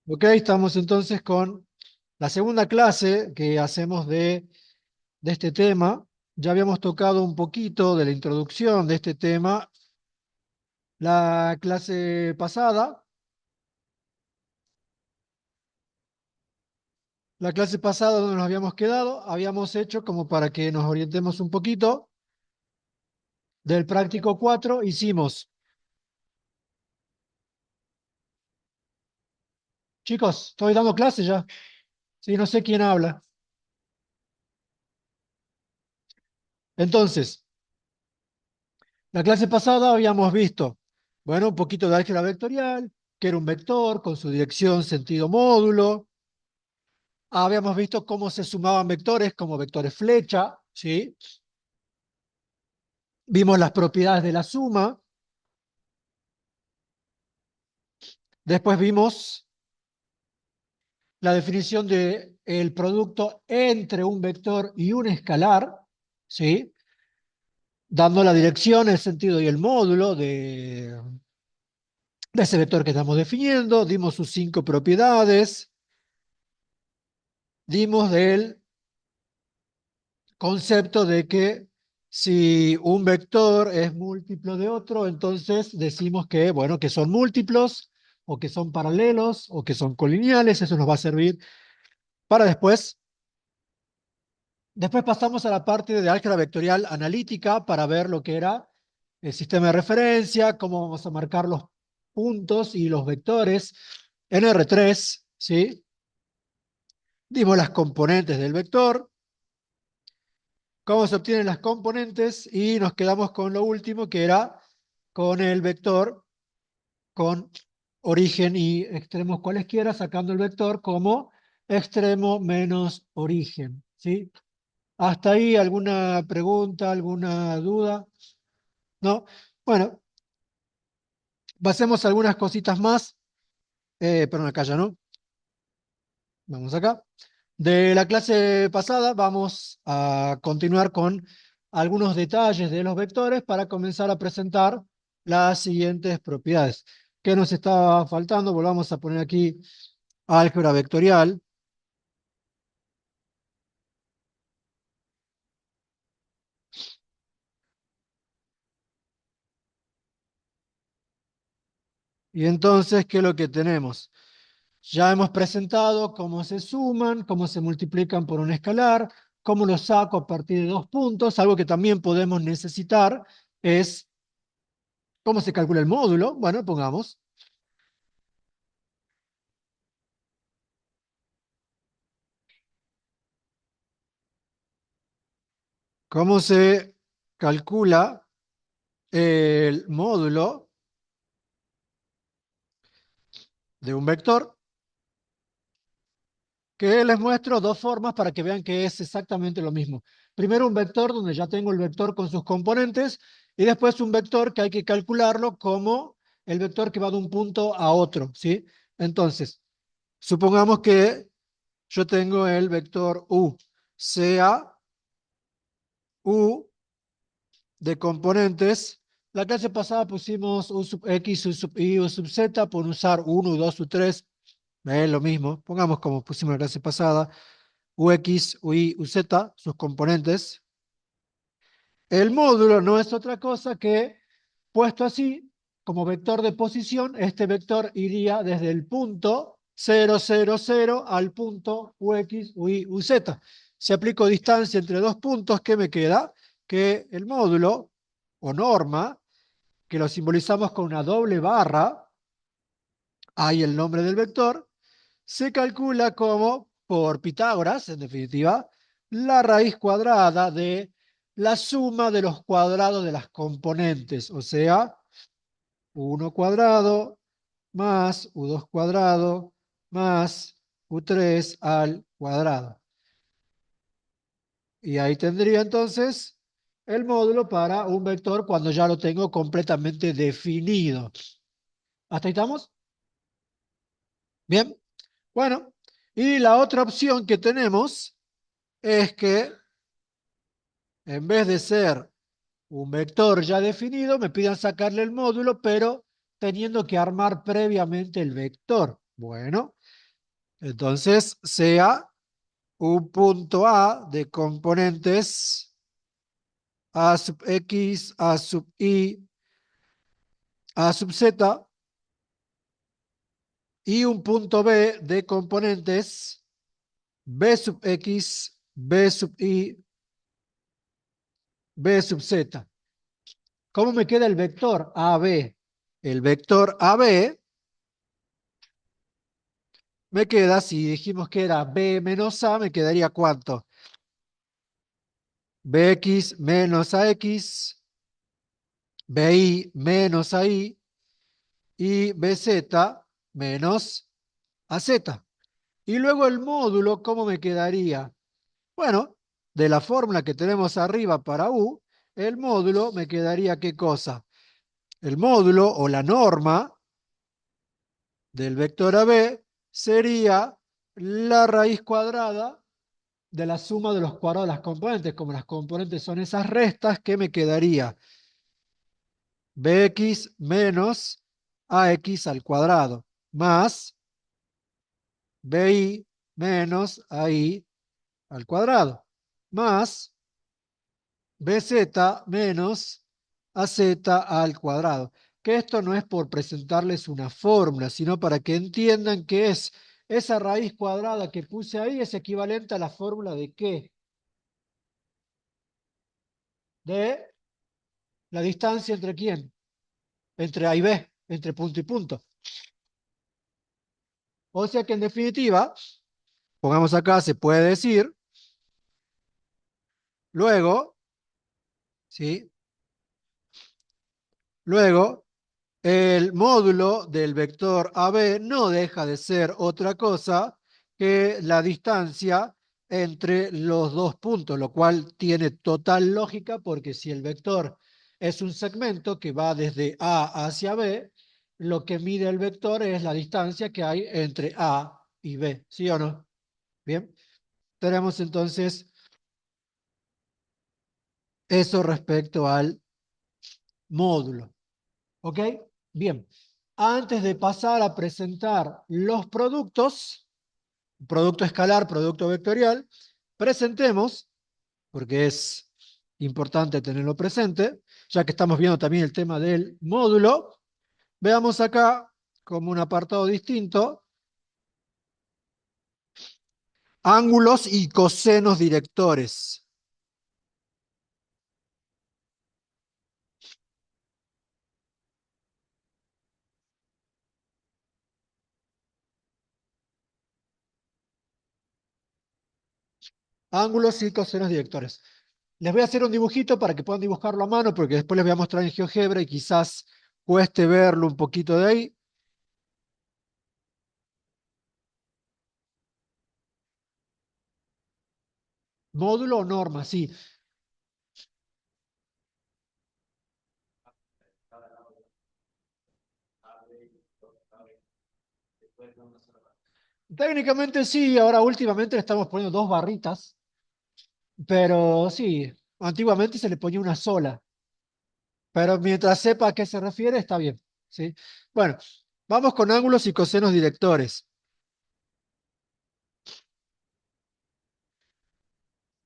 Ok, estamos entonces con la segunda clase que hacemos de este tema. Ya habíamos tocado un poquito de la introducción de este tema la clase pasada. La clase pasada donde nos habíamos quedado, habíamos hecho como para que nos orientemos un poquito del práctico 4. Hicimos, chicos, estoy dando clase ya. Sí, no sé quién habla. Entonces, la clase pasada habíamos visto, bueno, un poquito de álgebra vectorial, que era un vector con su dirección, sentido, módulo. Habíamos visto cómo se sumaban vectores como vectores flecha, ¿sí? Vimos las propiedades de la suma. Después vimos la definición de el producto entre un vector y un escalar, ¿sí? Dando la dirección, el sentido y el módulo de ese vector que estamos definiendo. Dimos sus 5 propiedades. Dimos del concepto de que si un vector es múltiplo de otro, entonces decimos que, bueno, que son múltiplos, o que son paralelos, o que son colineales. Eso nos va a servir para después. Después pasamos a la parte de álgebra vectorial analítica para ver lo que era el sistema de referencia, cómo vamos a marcar los puntos y los vectores en R3, ¿sí? Dimos las componentes del vector, cómo se obtienen las componentes, y nos quedamos con lo último, que era con el vector con origen y extremos cualesquiera, sacando el vector como extremo menos origen, ¿sí? ¿Hasta ahí alguna pregunta, alguna duda? ¿No? Bueno, pasemos a algunas cositas más. Perdón, acá ya no. Vamos acá. De la clase pasada vamos a continuar con algunos detalles de los vectores para comenzar a presentar las siguientes propiedades. ¿Qué nos estaba faltando? Volvamos a poner aquí álgebra vectorial. Y entonces, ¿qué es lo que tenemos? Ya hemos presentado cómo se suman, cómo se multiplican por un escalar, cómo lo saco a partir de 2 puntos. Algo que también podemos necesitar es cómo se calcula el módulo. Bueno, pongamos. ¿Cómo se calcula el módulo de un vector? Que les muestro 2 formas para que vean que es exactamente lo mismo. Primero un vector donde ya tengo el vector con sus componentes, y después un vector que hay que calcularlo como el vector que va de un punto a otro, ¿sí? Entonces, supongamos que yo tengo el vector U, sea U de componentes. La clase pasada pusimos U sub X, U sub Y, U sub Z, por usar 1, 2, U3, es lo mismo. Pongamos como pusimos la clase pasada, UX, UI, UZ, sus componentes. El módulo no es otra cosa que, puesto así, como vector de posición, este vector iría desde el punto 0, 0, 0 al punto UX, UI, UZ. Si aplico distancia entre 2 puntos, ¿qué me queda? Que el módulo, o norma, que lo simbolizamos con una doble barra, ahí el nombre del vector, se calcula como, por Pitágoras, en definitiva, la raíz cuadrada de la suma de los cuadrados de las componentes, o sea, U1 cuadrado más U2 cuadrado más U3 al cuadrado. Y ahí tendría entonces el módulo para un vector cuando ya lo tengo completamente definido. ¿Hasta ahí estamos? Bien. Bueno, y la otra opción que tenemos es que en vez de ser un vector ya definido, me pidan sacarle el módulo, pero teniendo que armar previamente el vector. Bueno, entonces sea un punto A de componentes A sub X, A sub Y, A sub Z y un punto B de componentes B sub X, B sub Y, B sub Z. ¿Cómo me queda el vector AB? El vector AB me queda, si dijimos que era B menos A, me quedaría ¿cuánto? BX menos AX, BY menos AI y BZ menos AZ. Y luego el módulo, ¿cómo me quedaría? Bueno, de la fórmula que tenemos arriba para U, el módulo me quedaría ¿qué cosa? El módulo o la norma del vector AB sería la raíz cuadrada de la suma de los cuadrados de las componentes. Como las componentes son esas restas, ¿qué me quedaría? Bx menos ax al cuadrado más bi menos ai al cuadrado más bz menos az al cuadrado. Que esto no es por presentarles una fórmula, sino para que entiendan que es esa raíz cuadrada que puse ahí es equivalente a la fórmula de ¿qué? De la distancia entre quién, entre A y B, entre punto y punto. O sea que en definitiva, pongamos acá, se puede decir, luego, ¿sí? Luego, el módulo del vector AB no deja de ser otra cosa que la distancia entre los dos puntos, lo cual tiene total lógica porque si el vector es un segmento que va desde A hacia B, lo que mide el vector es la distancia que hay entre A y B, ¿sí o no? Bien, tenemos entonces eso respecto al módulo. ¿Ok? Bien. Antes de pasar a presentar los productos, producto escalar, producto vectorial, presentemos, porque es importante tenerlo presente, ya que estamos viendo también el tema del módulo, veamos acá como un apartado distinto, ángulos y cosenos directores. Ángulos y cosenos directores. Les voy a hacer un dibujito para que puedan dibujarlo a mano, porque después les voy a mostrar en GeoGebra y quizás cueste verlo un poquito de ahí. Módulo o norma, sí. Técnicamente sí, ahora últimamente le estamos poniendo dos barritas, pero sí, antiguamente se le ponía una sola, pero mientras sepa a qué se refiere, está bien, ¿sí? Bueno, vamos con ángulos y cosenos directores.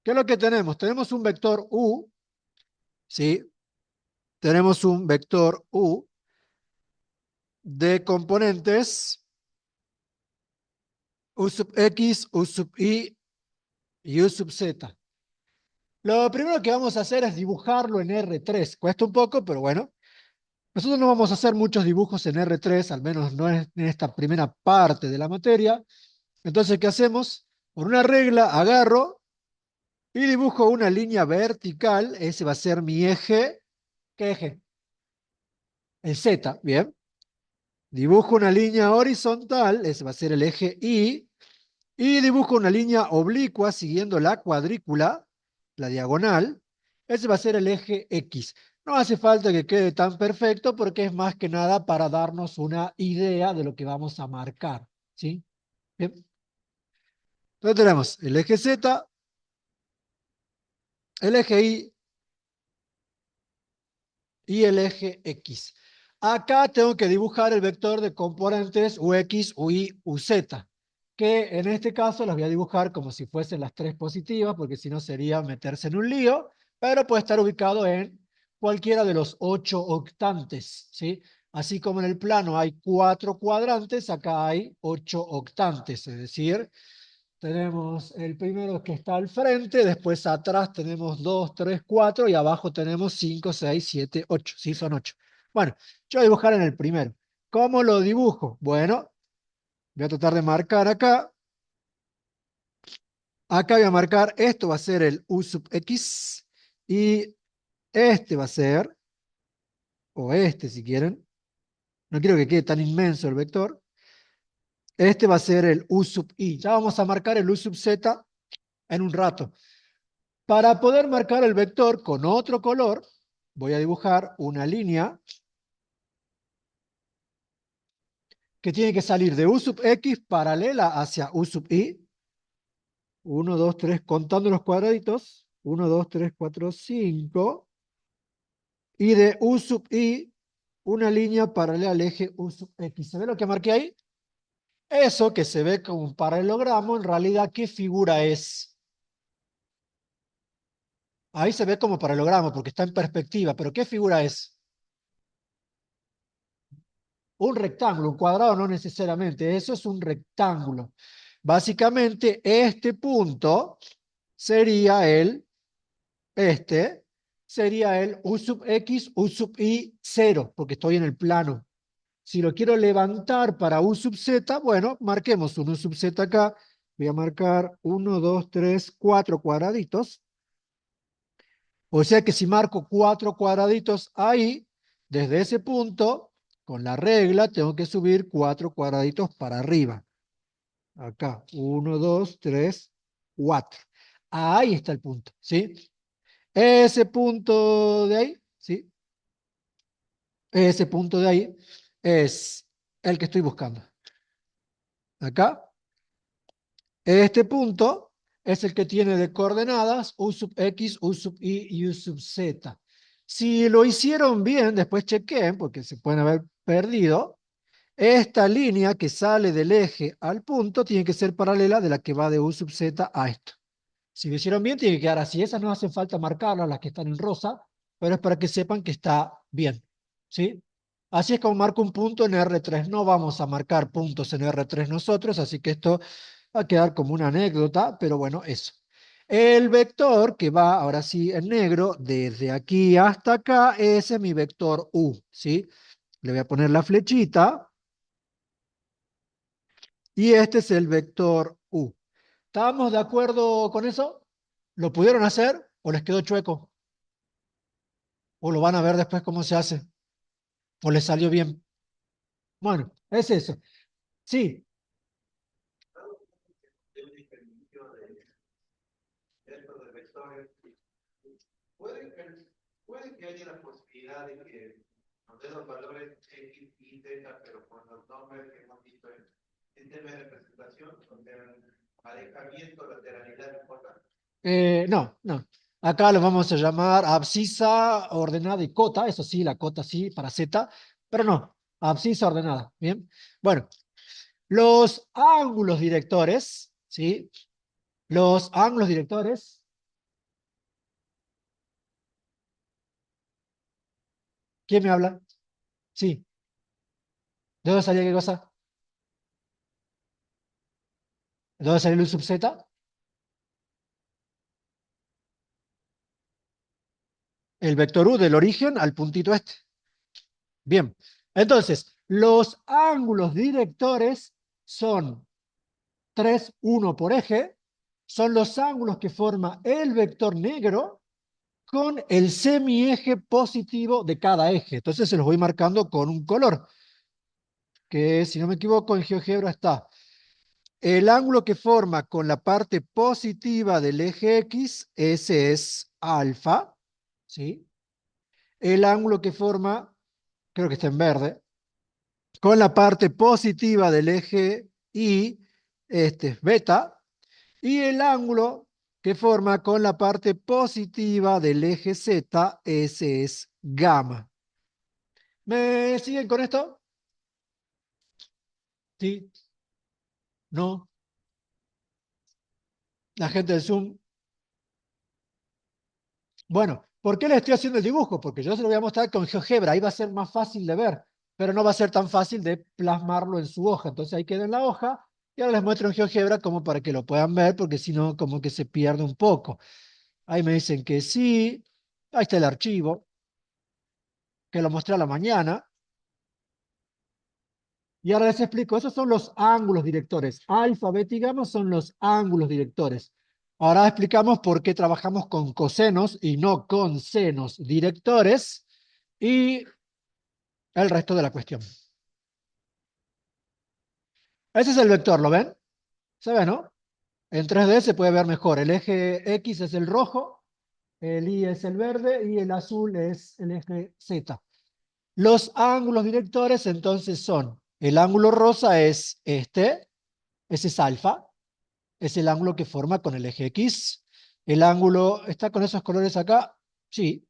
¿Qué es lo que tenemos? Tenemos un vector U, ¿sí? Tenemos un vector U de componentes U sub X, U sub Y y U sub Z. Lo primero que vamos a hacer es dibujarlo en R3. Cuesta un poco, pero bueno. Nosotros no vamos a hacer muchos dibujos en R3, al menos no en esta primera parte de la materia. Entonces, ¿qué hacemos? Por una regla, agarro y dibujo una línea vertical. Ese va a ser mi eje. ¿Qué eje? El Z, bien. Dibujo una línea horizontal, ese va a ser el eje Y. Y dibujo una línea oblicua siguiendo la cuadrícula, la diagonal. Ese va a ser el eje X. No hace falta que quede tan perfecto porque es más que nada para darnos una idea de lo que vamos a marcar. ¿Sí? Bien. Entonces tenemos el eje Z, el eje Y y el eje X. Acá tengo que dibujar el vector de componentes Ux, Ui, Uz, que en este caso las voy a dibujar como si fuesen las tres positivas, porque si no sería meterse en un lío, pero puede estar ubicado en cualquiera de los 8 octantes, ¿sí? Así como en el plano hay 4 cuadrantes, acá hay 8 octantes, es decir, tenemos el primero que está al frente, después atrás tenemos 2, 3, 4 y abajo tenemos 5, 6, 7, 8. Sí, son 8. Bueno, yo voy a dibujar en el primero. ¿Cómo lo dibujo? Bueno, voy a tratar de marcar acá. Acá voy a marcar, esto va a ser el U sub X y este va a ser, o este si quieren, no quiero que quede tan inmenso el vector, este va a ser el U sub I. Ya vamos a marcar el U sub Z en un rato. Para poder marcar el vector con otro color, voy a dibujar una línea que tiene que salir de U sub X paralela hacia U sub Y. 1, 2, 3, contando los cuadraditos. 1, 2, 3, 4, 5. Y de U sub Y, una línea paralela al eje U sub X. ¿Se ve lo que marqué ahí? Eso que se ve como un paralelogramo, en realidad, ¿qué figura es? Ahí se ve como paralelogramo porque está en perspectiva, pero ¿qué figura es? Un rectángulo, un cuadrado no necesariamente, eso es un rectángulo. Básicamente, este punto sería este, sería el U sub X, U sub Y, 0, porque estoy en el plano. Si lo quiero levantar para U sub Z, bueno, marquemos un U sub Z acá. Voy a marcar 1, 2, 3, 4 cuadraditos. O sea que si marco 4 cuadraditos ahí, desde ese punto, con la regla, tengo que subir 4 cuadraditos para arriba. Acá, 1, 2, 3, 4. Ahí está el punto, ¿sí? Ese punto de ahí, ¿sí? Ese punto de ahí es el que estoy buscando. Acá, este punto es el que tiene de coordenadas U sub X, U sub Y y U sub Z. Si lo hicieron bien, después chequen, porque se pueden haber perdido, esta línea que sale del eje al punto tiene que ser paralela de la que va de U sub Z a esto. Si lo hicieron bien, tiene que quedar así. Esas no hace falta marcarlas, las que están en rosa, pero es para que sepan que está bien. ¿Sí? Así es como marco un punto en R3. No vamos a marcar puntos en R3 nosotros, así que esto va a quedar como una anécdota, pero bueno, eso. El vector que va ahora sí en negro, desde aquí hasta acá, ese es mi vector U. ¿Sí? Le voy a poner la flechita y este es el vector U. ¿Estamos de acuerdo con eso? ¿Lo pudieron hacer o les quedó chueco? ¿O lo van a ver después cómo se hace? ¿O les salió bien? Bueno, es eso. Sí, puede que, puede que haya la posibilidad de que nos den los valores X y Z, pero con los nombres que hemos visto en tema de representación, donde el alejamiento, lateralidad no importa. No, no. Acá lo vamos a llamar abscisa ordenada y cota, eso sí, la cota sí, para Z, pero no, abscisa ordenada, ¿bien? Bueno, los ángulos directores, ¿sí? Los ángulos directores, ¿quién me habla? Sí, ¿de dónde salía qué cosa? ¿De dónde salió el sub Z? El vector U del origen al puntito este. Bien, entonces, los ángulos directores son 3, 1 por eje, son los ángulos que forma el vector negro con el semieje positivo de cada eje. Entonces se los voy marcando con un color, que si no me equivoco en GeoGebra está. El ángulo que forma con la parte positiva del eje X, ese es alfa, ¿sí? El ángulo que forma, creo que está en verde, con la parte positiva del eje Y, este es beta, y el ángulo que forma con la parte positiva del eje Z, ese es gamma. ¿Me siguen con esto? Sí, no. La gente del Zoom. Bueno, ¿por qué les estoy haciendo el dibujo? Porque yo se lo voy a mostrar con GeoGebra, ahí va a ser más fácil de ver, pero no va a ser tan fácil de plasmarlo en su hoja. Entonces ahí queda en la hoja y ahora les muestro en GeoGebra como para que lo puedan ver, porque si no, como que se pierde un poco. Ahí me dicen que sí, ahí está el archivo, que lo mostré a la mañana. Y ahora les explico, esos son los ángulos directores. Alfa, beta y gamma son los ángulos directores. Ahora explicamos por qué trabajamos con cosenos y no con senos directores y el resto de la cuestión. Ese es el vector, ¿lo ven? ¿Se ve, no? En 3D se puede ver mejor. El eje X es el rojo, el Y es el verde y el azul es el eje Z. Los ángulos directores entonces son, el ángulo rosa es este, ese es alfa, es el ángulo que forma con el eje X. El ángulo, ¿está con esos colores acá? Sí.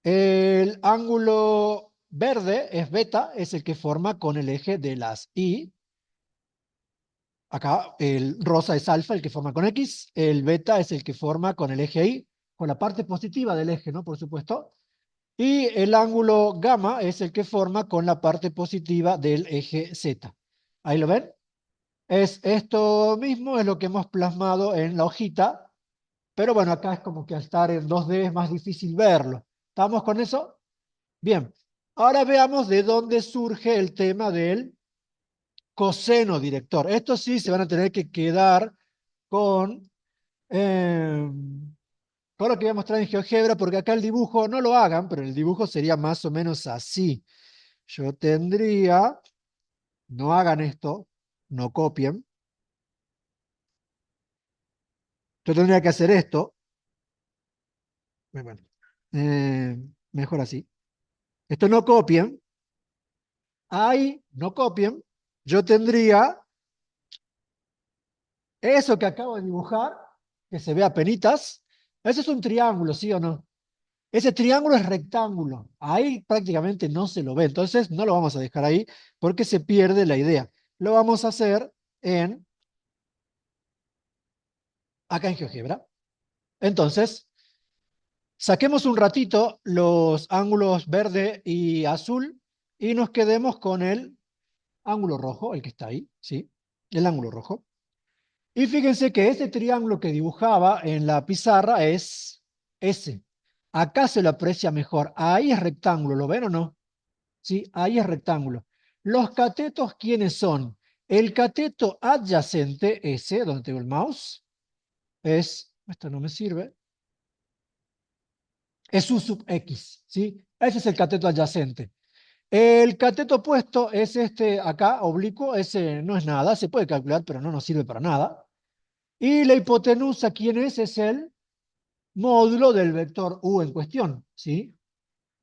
El ángulo verde es beta, es el que forma con el eje de las Y. Acá el rosa es alfa, el que forma con X. El beta es el que forma con el eje Y, con la parte positiva del eje, ¿no? Por supuesto. Y el ángulo gamma es el que forma con la parte positiva del eje Z. ¿Ahí lo ven? Es esto mismo, es lo que hemos plasmado en la hojita. Pero bueno, acá es como que al estar en 2D es más difícil verlo. ¿Estamos con eso? Bien. Ahora veamos de dónde surge el tema del coseno director. Esto sí se van a tener que quedar con, eh, con lo que voy a mostrar en GeoGebra, porque acá el dibujo, no lo hagan, pero el dibujo sería más o menos así. Yo tendría, no hagan esto, no copien. Yo tendría que hacer esto. Bueno, eh, mejor así. Esto no copien. Ahí, no copien, yo tendría eso que acabo de dibujar, que se ve a penitas, eso es un triángulo, ¿sí o no? Ese triángulo es rectángulo, ahí prácticamente no se lo ve, entonces no lo vamos a dejar ahí porque se pierde la idea. Lo vamos a hacer acá en GeoGebra. Entonces, saquemos un ratito los ángulos verde y azul y nos quedemos con el ángulo rojo, el que está ahí, ¿sí? El ángulo rojo. Y fíjense que este triángulo que dibujaba en la pizarra es ese. Acá se lo aprecia mejor. Ahí es rectángulo, ¿lo ven o no? Sí, ahí es rectángulo. Los catetos, ¿quiénes son? El cateto adyacente, ese, donde tengo el mouse, esto no me sirve, es U sub X, ¿sí? Ese es el cateto adyacente. El cateto opuesto es este acá, oblicuo, ese no es nada, se puede calcular, pero no nos sirve para nada. Y la hipotenusa, ¿quién es? Es el módulo del vector u en cuestión, ¿sí?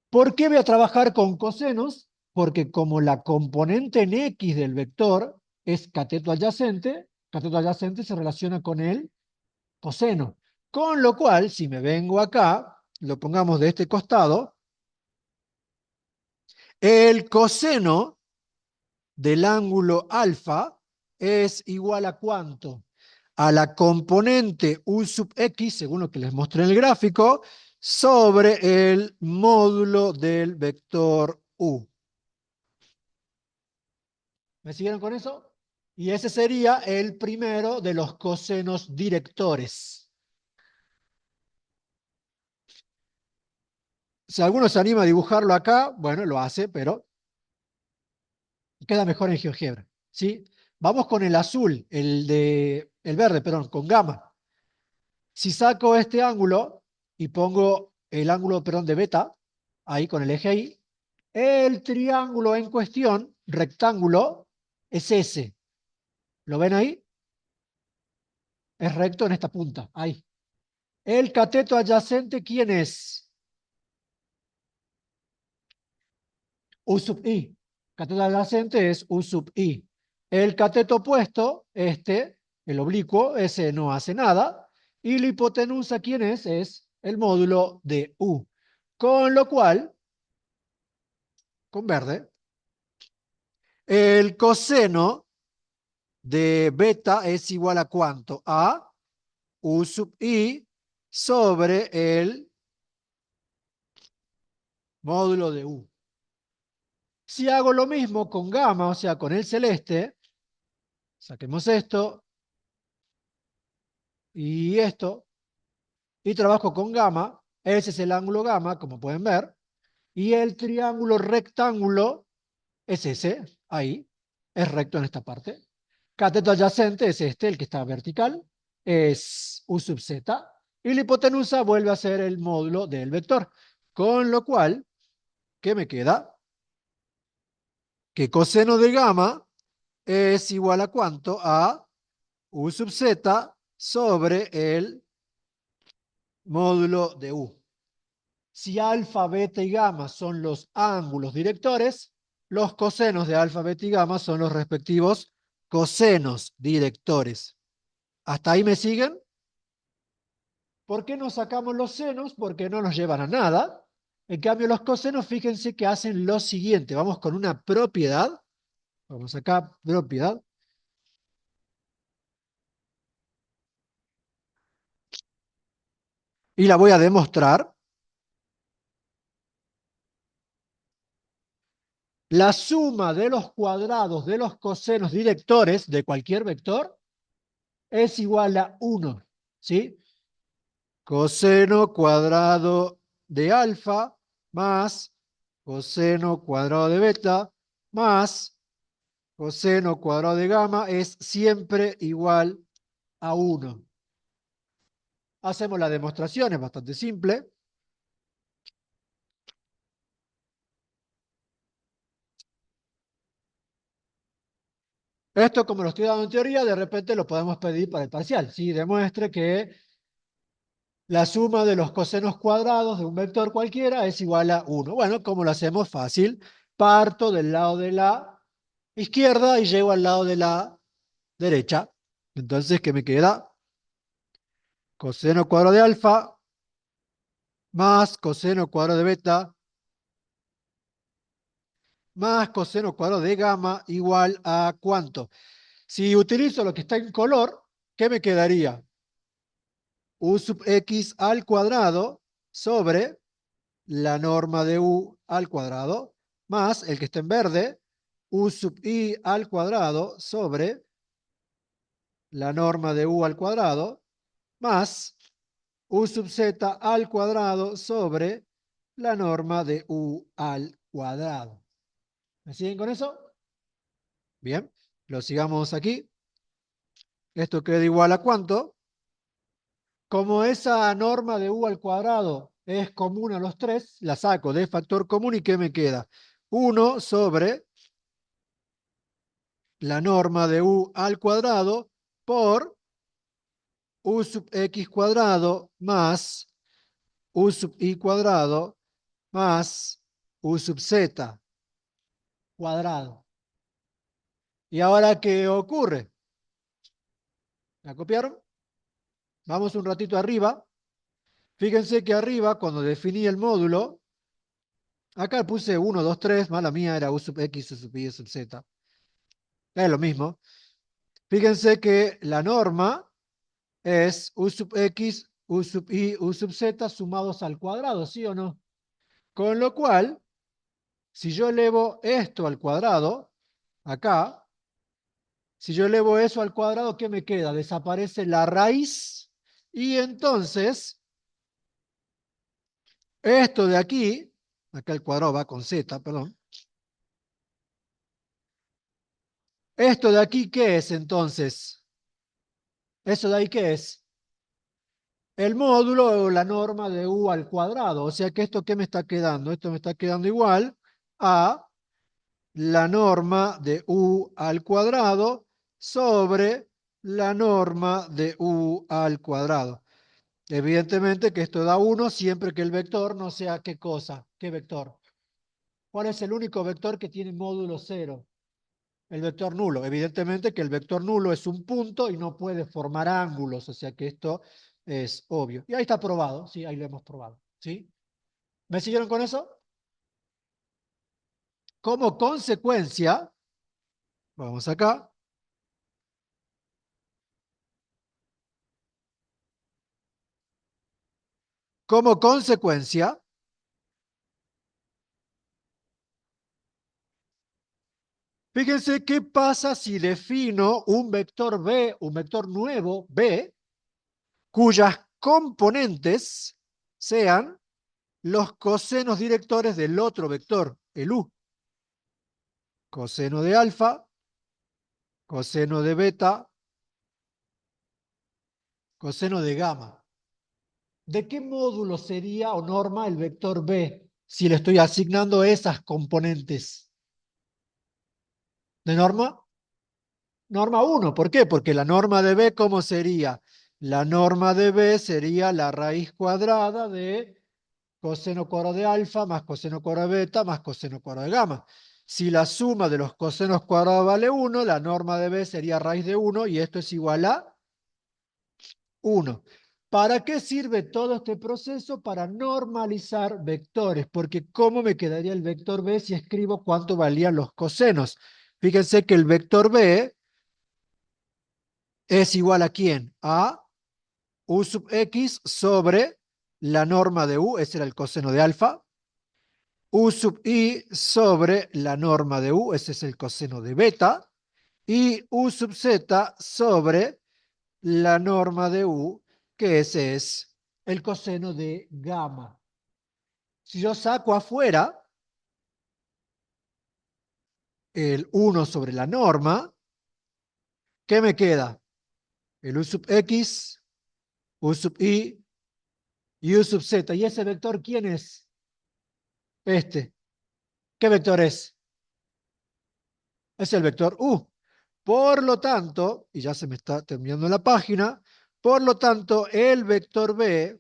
¿Por qué voy a trabajar con cosenos? Porque como la componente en X del vector es cateto adyacente se relaciona con el coseno. Con lo cual, si me vengo acá, lo pongamos de este costado, el coseno del ángulo alfa es igual a ¿cuánto? A la componente U sub X, según lo que les mostré en el gráfico, sobre el módulo del vector U. ¿Me siguieron con eso? Y ese sería el primero de los cosenos directores. Si alguno se anima a dibujarlo acá, bueno, lo hace, pero queda mejor en GeoGebra, ¿sí? Vamos con el azul, el verde, perdón, con gamma. Si saco este ángulo y pongo el ángulo, perdón, de beta, ahí con el eje Y, el triángulo en cuestión, rectángulo, es ese. ¿Lo ven ahí? Es recto en esta punta, ahí. El cateto adyacente, ¿quién es? U sub I. Cateto adyacente es U sub I. El cateto opuesto, el oblicuo, ese no hace nada. Y la hipotenusa, ¿quién es? Es el módulo de U. Con lo cual, con verde. El coseno de beta es igual a ¿cuánto? A U sub I sobre el módulo de U. Si hago lo mismo con gamma, o sea, con el celeste, saquemos esto y esto, y trabajo con gamma, ese es el ángulo gamma, como pueden ver, y el triángulo rectángulo es ese, ahí, es recto en esta parte. Cateto adyacente es este, el que está vertical, es U sub z, y la hipotenusa vuelve a ser el módulo del vector, con lo cual, ¿qué me queda? Que coseno de gamma es igual a ¿cuánto? A U sub z sobre el módulo de U. Si alfa, beta y gamma son los ángulos directores, los cosenos de alfa, beta y gamma son los respectivos cosenos directores. ¿Hasta ahí me siguen? ¿Por qué no sacamos los senos? Porque no nos llevan a nada. En cambio, los cosenos, fíjense que hacen lo siguiente. Vamos con una propiedad. Vamos acá, propiedad. Y la voy a demostrar. La suma de los cuadrados de los cosenos directores de cualquier vector es igual a 1. ¿Sí? Coseno cuadrado de alfa más coseno cuadrado de beta más coseno cuadrado de gamma es siempre igual a 1. Hacemos la demostración, es bastante simple. Esto, como lo estoy dando en teoría, de repente lo podemos pedir para el parcial. ¿Sí? Demuestre que la suma de los cosenos cuadrados de un vector cualquiera es igual a 1. Bueno, ¿cómo lo hacemos? Fácil. Parto del lado de la izquierda y llego al lado de la derecha. Entonces, ¿qué me queda? Coseno cuadrado de alfa más coseno cuadrado de beta más coseno cuadrado de gamma igual a ¿cuánto? Si utilizo lo que está en color, ¿qué me quedaría? U sub x al cuadrado sobre la norma de u al cuadrado más el que está en verde, u sub i al cuadrado sobre la norma de u al cuadrado más u sub z al cuadrado sobre la norma de u al cuadrado. ¿Me siguen con eso? Bien, lo sigamos aquí. Esto queda igual a ¿cuánto? Como esa norma de u al cuadrado es común a los tres, la saco de factor común y ¿qué me queda? 1 sobre la norma de u al cuadrado por u sub x cuadrado más u sub i cuadrado más u sub z cuadrado. ¿Y ahora qué ocurre? ¿La copiaron? Vamos un ratito arriba. Fíjense que arriba, cuando definí el módulo, acá puse 1, 2, 3, mala mía, era u sub x, u sub y, u sub z. Es lo mismo. Fíjense que la norma es u sub x, u sub y, u sub z sumados al cuadrado, ¿sí o no? Con lo cual, si yo elevo esto al cuadrado, acá, si yo elevo eso al cuadrado, ¿qué me queda? Desaparece la raíz y entonces esto de aquí, acá el cuadrado va con z, perdón. Esto de aquí, ¿qué es entonces? ¿Eso de ahí qué es? El módulo o la norma de u al cuadrado. O sea que esto, ¿qué me está quedando? Esto me está quedando igual a la norma de u al cuadrado sobre la norma de u al cuadrado. Evidentemente que esto da 1 siempre que el vector no sea ¿qué cosa? ¿Qué vector? ¿Cuál es el único vector que tiene módulo 0? El vector nulo. Evidentemente que el vector nulo es un punto y no puede formar ángulos, o sea que esto es obvio. Y ahí está probado, sí, ahí lo hemos probado. ¿Sí? ¿Me siguieron con eso? Como consecuencia, vamos acá, como consecuencia, fíjense qué pasa si defino un vector B, un vector nuevo B, cuyas componentes sean los cosenos directores del otro vector, el U. Coseno de alfa, coseno de beta, coseno de gamma. ¿De qué módulo sería o norma el vector B si le estoy asignando esas componentes? ¿De norma? Norma 1. ¿Por qué? Porque la norma de B, ¿cómo sería? La norma de B sería la raíz cuadrada de coseno cuadrado de alfa más coseno cuadrado de beta más coseno cuadrado de gamma. Si la suma de los cosenos cuadrados vale 1, la norma de B sería raíz de 1 y esto es igual a 1. ¿Para qué sirve todo este proceso? Para normalizar vectores, porque ¿cómo me quedaría el vector B si escribo cuánto valían los cosenos? Fíjense que el vector B es igual a ¿quién? A U sub X sobre la norma de U, ese era el coseno de alfa, U sub I sobre la norma de U, ese es el coseno de beta, y U sub Z sobre la norma de U, que ese es el coseno de gamma. Si yo saco afuera el 1 sobre la norma, ¿qué me queda? El U sub X, U sub I y U sub Z. ¿Y ese vector quién es? Este. ¿Qué vector es? Es el vector U. Por lo tanto, y ya se me está terminando la página, por lo tanto, el vector B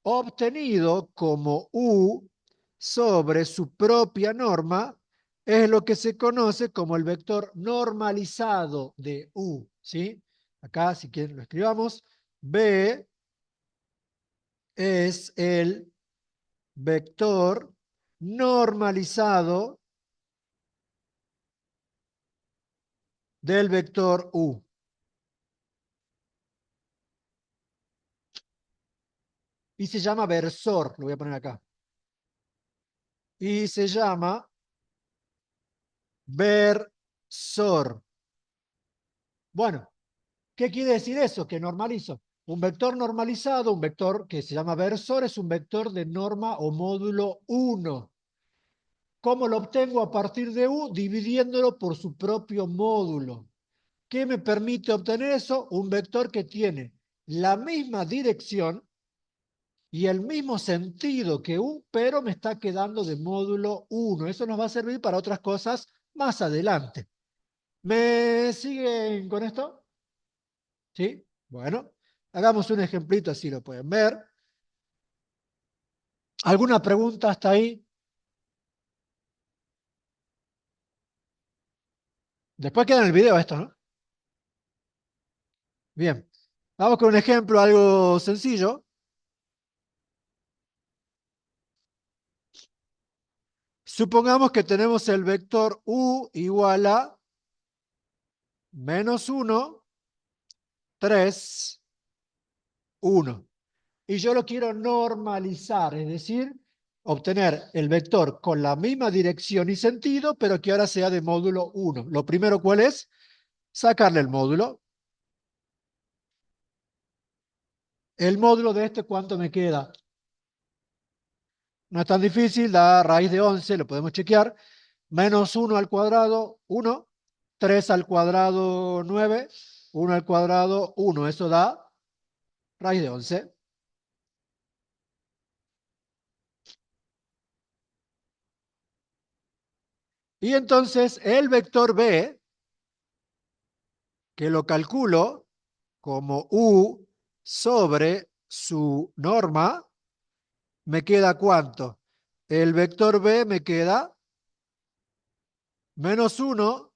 obtenido como U sobre su propia norma es lo que se conoce como el vector normalizado de U, ¿sí? Acá, si quieren, lo escribamos. B es el vector normalizado del vector U. Y se llama versor, lo voy a poner acá. Y se llama versor. Bueno, ¿qué quiere decir eso? Que normalizo. Un vector normalizado, un vector que se llama versor, es un vector de norma o módulo 1. ¿Cómo lo obtengo a partir de U? Dividiéndolo por su propio módulo. ¿Qué me permite obtener eso? Un vector que tiene la misma dirección y el mismo sentido que U, pero me está quedando de módulo 1. Eso nos va a servir para otras cosas más adelante. ¿Me siguen con esto? ¿Sí? Bueno, hagamos un ejemplito así lo pueden ver. ¿Alguna pregunta hasta ahí? Después queda en el video esto, ¿no? Bien. Vamos con un ejemplo algo sencillo. Supongamos que tenemos el vector U igual a -1, 3, 1. Y yo lo quiero normalizar, es decir, obtener el vector con la misma dirección y sentido, pero que ahora sea de módulo 1. Lo primero, ¿cuál es? Sacarle el módulo. El módulo de este, ¿cuánto me queda? No es tan difícil, da raíz de 11, lo podemos chequear. -1 al cuadrado, 1. 3 al cuadrado, 9. 1 al cuadrado, 1. Eso da raíz de 11. Y entonces el vector B, que lo calculo como U sobre su norma, ¿me queda cuánto? El vector B me queda -1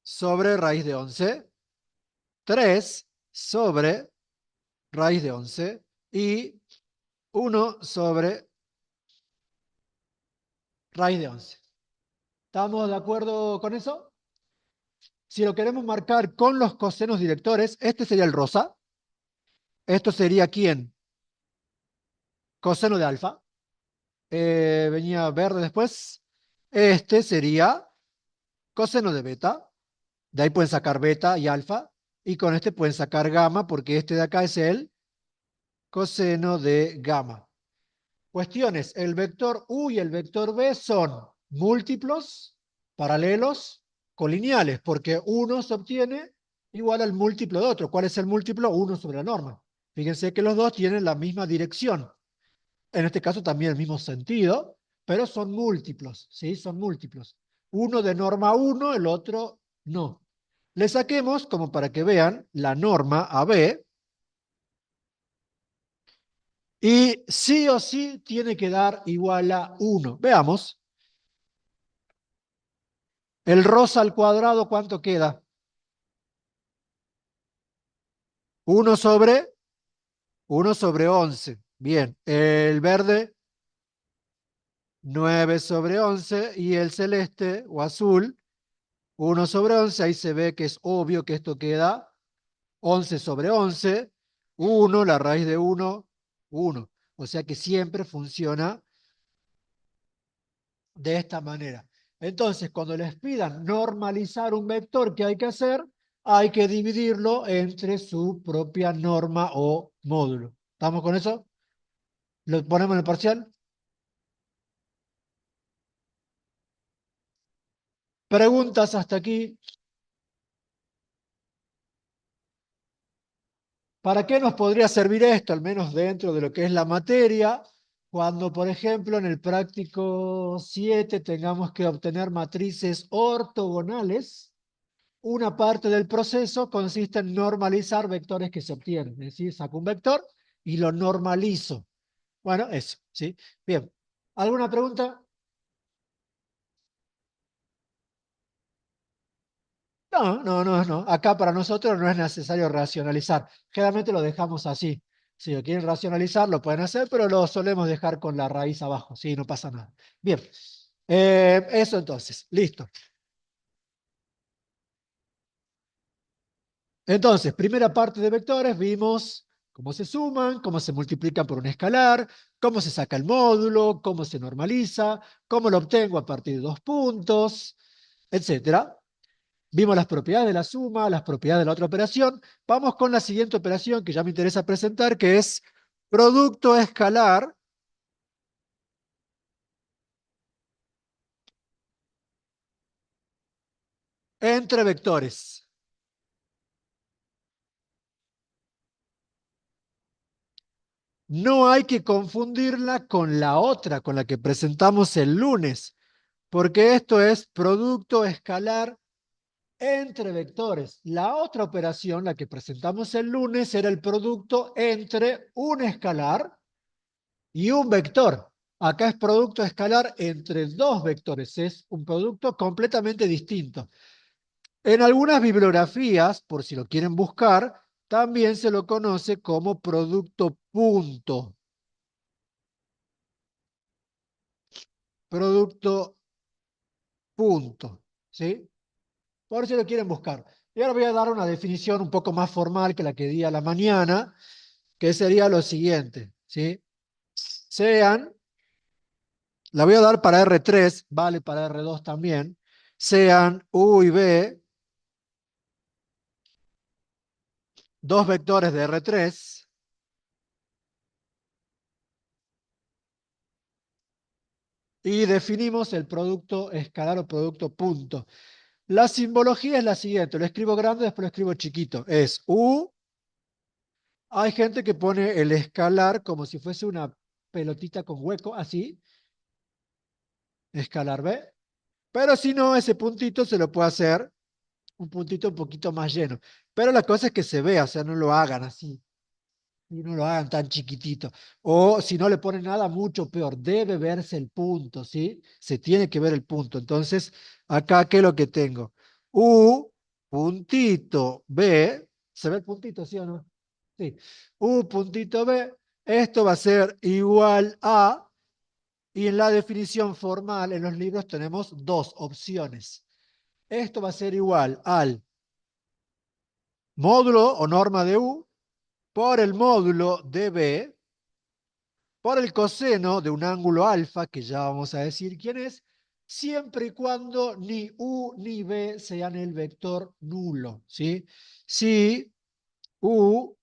sobre raíz de 11, 3 sobre raíz de 11 y 1 sobre raíz de 11. ¿Estamos de acuerdo con eso? Si lo queremos marcar con los cosenos directores, este sería el rosa. Esto sería ¿quién? Coseno de alfa. Venía verde después. Este sería coseno de beta. De ahí pueden sacar beta y alfa. Y con este pueden sacar gamma, porque este de acá es el coseno de gamma. Cuestiones. El vector U y el vector B son múltiplos, paralelos, colineales, porque uno se obtiene igual al múltiplo de otro. ¿Cuál es el múltiplo? Uno sobre la norma. Fíjense que los dos tienen la misma dirección. En este caso también el mismo sentido, pero son múltiplos, ¿sí? Son múltiplos. Uno de norma 1, el otro no. Le saquemos, como para que vean, la norma a B, y sí o sí tiene que dar igual a 1. Veamos. El rosa al cuadrado, ¿cuánto queda? 1 sobre 1 sobre 11. Bien. El verde, 9 sobre 11. Y el celeste o azul, 1 sobre 11. Ahí se ve que es obvio que esto queda 11 sobre 11. 1, la raíz de 1, 1. O sea que siempre funciona de esta manera. Entonces, cuando les pidan normalizar un vector, ¿qué hay que hacer? Hay que dividirlo entre su propia norma o módulo. ¿Estamos con eso? ¿Lo ponemos en el parcial? Preguntas hasta aquí. ¿Para qué nos podría servir esto, al menos dentro de lo que es la materia, cuando, por ejemplo, en el práctico 7 tengamos que obtener matrices ortogonales? Una parte del proceso consiste en normalizar vectores que se obtienen. Es decir, saco un vector y lo normalizo. Bueno, eso, ¿sí? Bien. ¿Alguna pregunta? No, no, no, no. Acá para nosotros no es necesario racionalizar. Generalmente lo dejamos así. Si lo quieren racionalizar, lo pueden hacer, pero lo solemos dejar con la raíz abajo. Sí, no pasa nada. Bien. Eso entonces. Listo. Entonces, primera parte de vectores, vimos cómo se suman, cómo se multiplican por un escalar, cómo se saca el módulo, cómo se normaliza, cómo lo obtengo a partir de dos puntos, etcétera. Vimos las propiedades de la suma, las propiedades de la otra operación. Vamos con la siguiente operación que ya me interesa presentar, que es producto escalar entre vectores. No hay que confundirla con la otra, con la que presentamos el lunes, porque esto es producto escalar entre vectores. La otra operación, la que presentamos el lunes, era el producto entre un escalar y un vector. Acá es producto escalar entre dos vectores. Es un producto completamente distinto. En algunas bibliografías, por si lo quieren buscar, también se lo conoce como producto punto. Producto punto. ¿Sí? Por si lo quieren buscar. Y ahora voy a dar una definición un poco más formal que la que di a la mañana, que sería lo siguiente, ¿sí? Sean, la voy a dar para R3, vale para R2 también, sean U y B, dos vectores de R3, y definimos el producto escalar o producto punto. La simbología es la siguiente, lo escribo grande, después lo escribo chiquito. Es U, hay gente que pone el escalar como si fuese una pelotita con hueco, así, escalar B, pero si no, ese puntito se lo puede hacer un puntito un poquito más lleno. Pero la cosa es que se vea, o sea, no lo hagan así, y no lo hagan tan chiquitito. O si no le ponen nada, mucho peor, debe verse el punto, ¿sí? Se tiene que ver el punto. Entonces, acá, ¿qué es lo que tengo? U, puntito B, ¿se ve el puntito, sí o no? Sí. U, puntito B, esto va a ser igual a Y en la definición formal, en los libros tenemos dos opciones. Esto va a ser igual al módulo o norma de U por el módulo de B por el coseno de un ángulo alfa, que ya vamos a decir quién es, siempre y cuando ni U ni B sean el vector nulo, ¿sí? Si U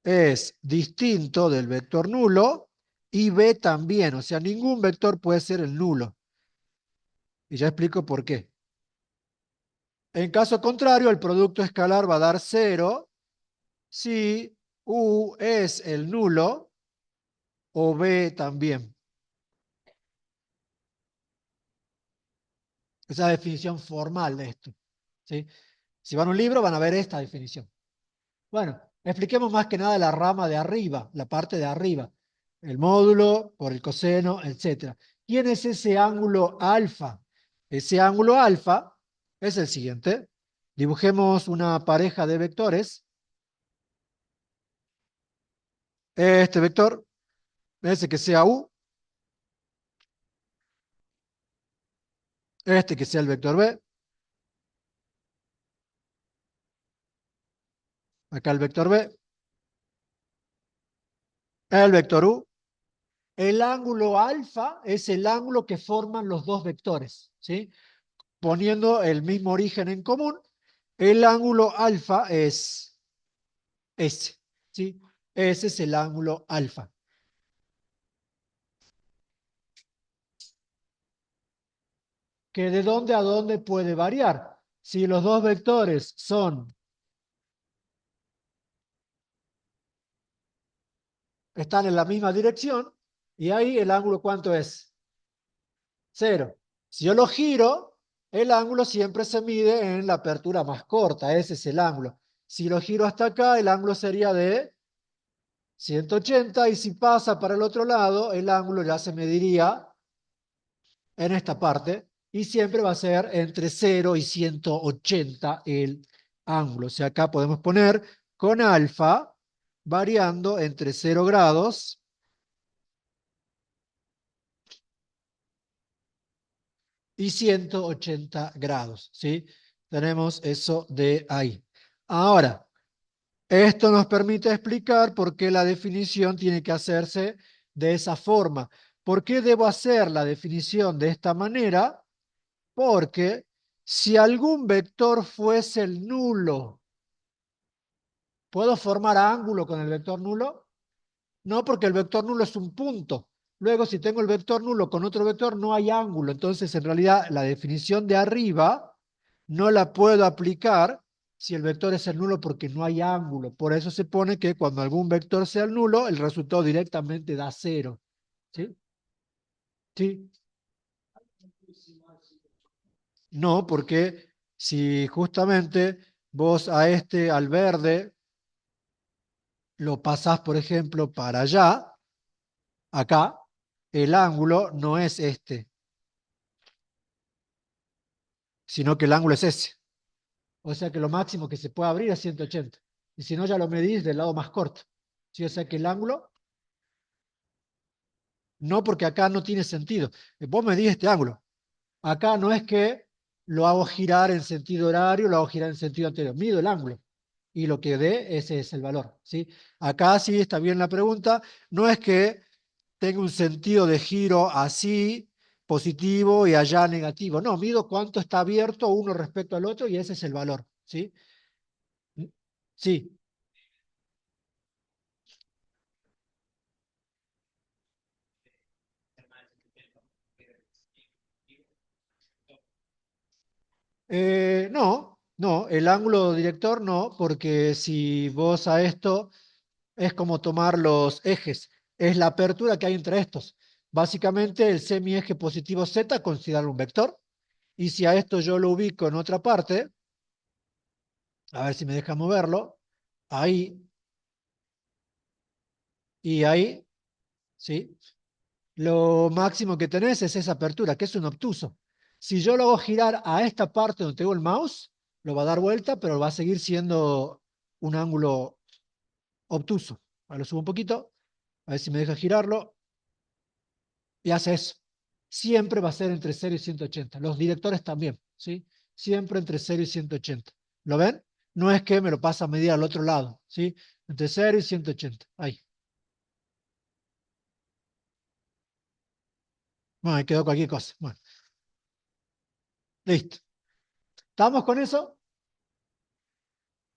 es distinto del vector nulo y B también, o sea, ningún vector puede ser el nulo. Y ya explico por qué. En caso contrario, el producto escalar va a dar cero si U es el nulo o B también. Esa es la definición formal de esto, ¿sí? Si van a un libro van a ver esta definición. Bueno, expliquemos más que nada la rama de arriba, la parte de arriba. El módulo por el coseno, etcétera. ¿Quién es ese ángulo alfa? Ese ángulo alfa es el siguiente. Dibujemos una pareja de vectores. Este vector, ese que sea U, este que sea el vector B, acá el vector B, el vector U. El ángulo alfa es el ángulo que forman los dos vectores, ¿sí? Poniendo el mismo origen en común, el ángulo alfa es ese, ¿sí? Ese es el ángulo alfa. ¿Que de dónde a dónde puede variar? Si los dos vectores están en la misma dirección, y ahí el ángulo, ¿cuánto es? Cero. Si yo lo giro, el ángulo siempre se mide en la apertura más corta, ese es el ángulo. Si lo giro hasta acá, el ángulo sería de 180, y si pasa para el otro lado, el ángulo ya se mediría en esta parte, y siempre va a ser entre 0 y 180 el ángulo. O sea, acá podemos poner con alfa variando entre 0 grados y 180 grados, ¿sí? Tenemos eso de ahí. Ahora, esto nos permite explicar por qué la definición tiene que hacerse de esa forma. ¿Por qué debo hacer la definición de esta manera? Porque si algún vector fuese el nulo, ¿puedo formar ángulo con el vector nulo? No, porque el vector nulo es un punto. Luego, si tengo el vector nulo con otro vector, no hay ángulo. Entonces, en realidad, la definición de arriba no la puedo aplicar si el vector es el nulo porque no hay ángulo. Por eso se pone que cuando algún vector sea el nulo, el resultado directamente da cero. ¿Sí? Sí. No, porque si justamente vos a este, al verde, lo pasás, por ejemplo, para allá, acá, el ángulo no es este, sino que el ángulo es ese. O sea que lo máximo que se puede abrir es 180. Y si no, ya lo medís del lado más corto. ¿Sí? O sea que el ángulo, no, porque acá no tiene sentido. Vos medís este ángulo. Acá no es que lo hago girar en sentido horario, lo hago girar en sentido anterior. Mido el ángulo. Y lo que dé, ese es el valor. ¿Sí? Acá sí está bien la pregunta. No es que tenga un sentido de giro así, positivo, y allá negativo. No, mido cuánto está abierto uno respecto al otro y ese es el valor. ¿Sí? Sí. No, no, el ángulo director no, porque si vos a esto es como tomar los ejes, es la apertura que hay entre estos. Básicamente el semieje positivo z considerarlo un vector, y si a esto yo lo ubico en otra parte, a ver si me deja moverlo, ahí y ahí, ¿sí? Lo máximo que tenés es esa apertura, que es un obtuso. Si yo lo hago girar a esta parte donde tengo el mouse, lo va a dar vuelta, pero va a seguir siendo un ángulo obtuso. Ahora lo subo un poquito, a ver si me deja girarlo. y hace eso. Siempre va a ser entre 0 y 180. Los directores también, ¿sí? Siempre entre 0 y 180. ¿Lo ven? No es que me lo pasa a medir al otro lado, ¿sí? Entre 0 y 180. Ahí. Bueno, ahí quedó cualquier cosa. Bueno, listo. ¿Estamos con eso?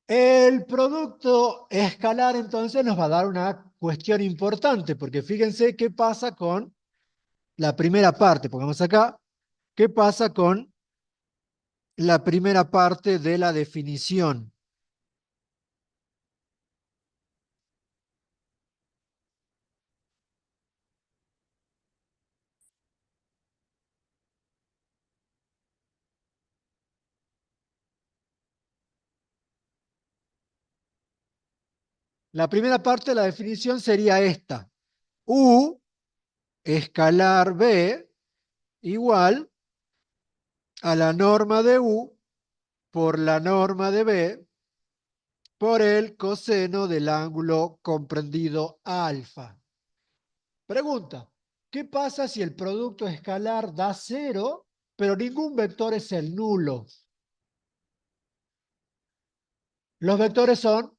El producto escalar entonces nos va a dar una cuestión importante, porque fíjense qué pasa con la primera parte. Pongamos acá, ¿qué pasa con la primera parte de la definición? La primera parte de la definición sería esta. U escalar B igual a la norma de U por la norma de B por el coseno del ángulo comprendido alfa. Pregunta, ¿qué pasa si el producto escalar da cero, pero ningún vector es el nulo? Los vectores son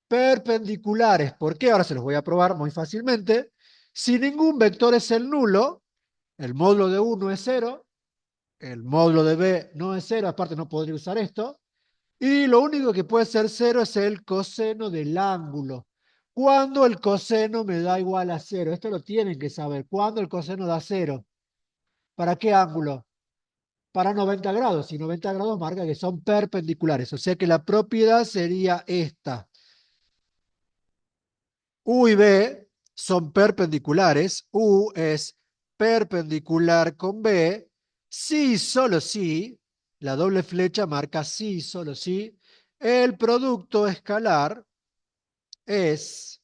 perpendiculares. ¿Por qué? Ahora se los voy a probar muy fácilmente. Si ningún vector es el nulo, el módulo de U no es cero, el módulo de B no es cero, aparte no podría usar esto, y lo único que puede ser cero es el coseno del ángulo. ¿Cuándo el coseno me da igual a cero? Esto lo tienen que saber. ¿Cuándo el coseno da cero? ¿Para qué ángulo? Para 90 grados. Y 90 grados marca que son perpendiculares. O sea que la propiedad sería esta. U y B son perpendiculares. U es perpendicular con B. Si, solo si, la doble flecha marca si, solo si, el producto escalar es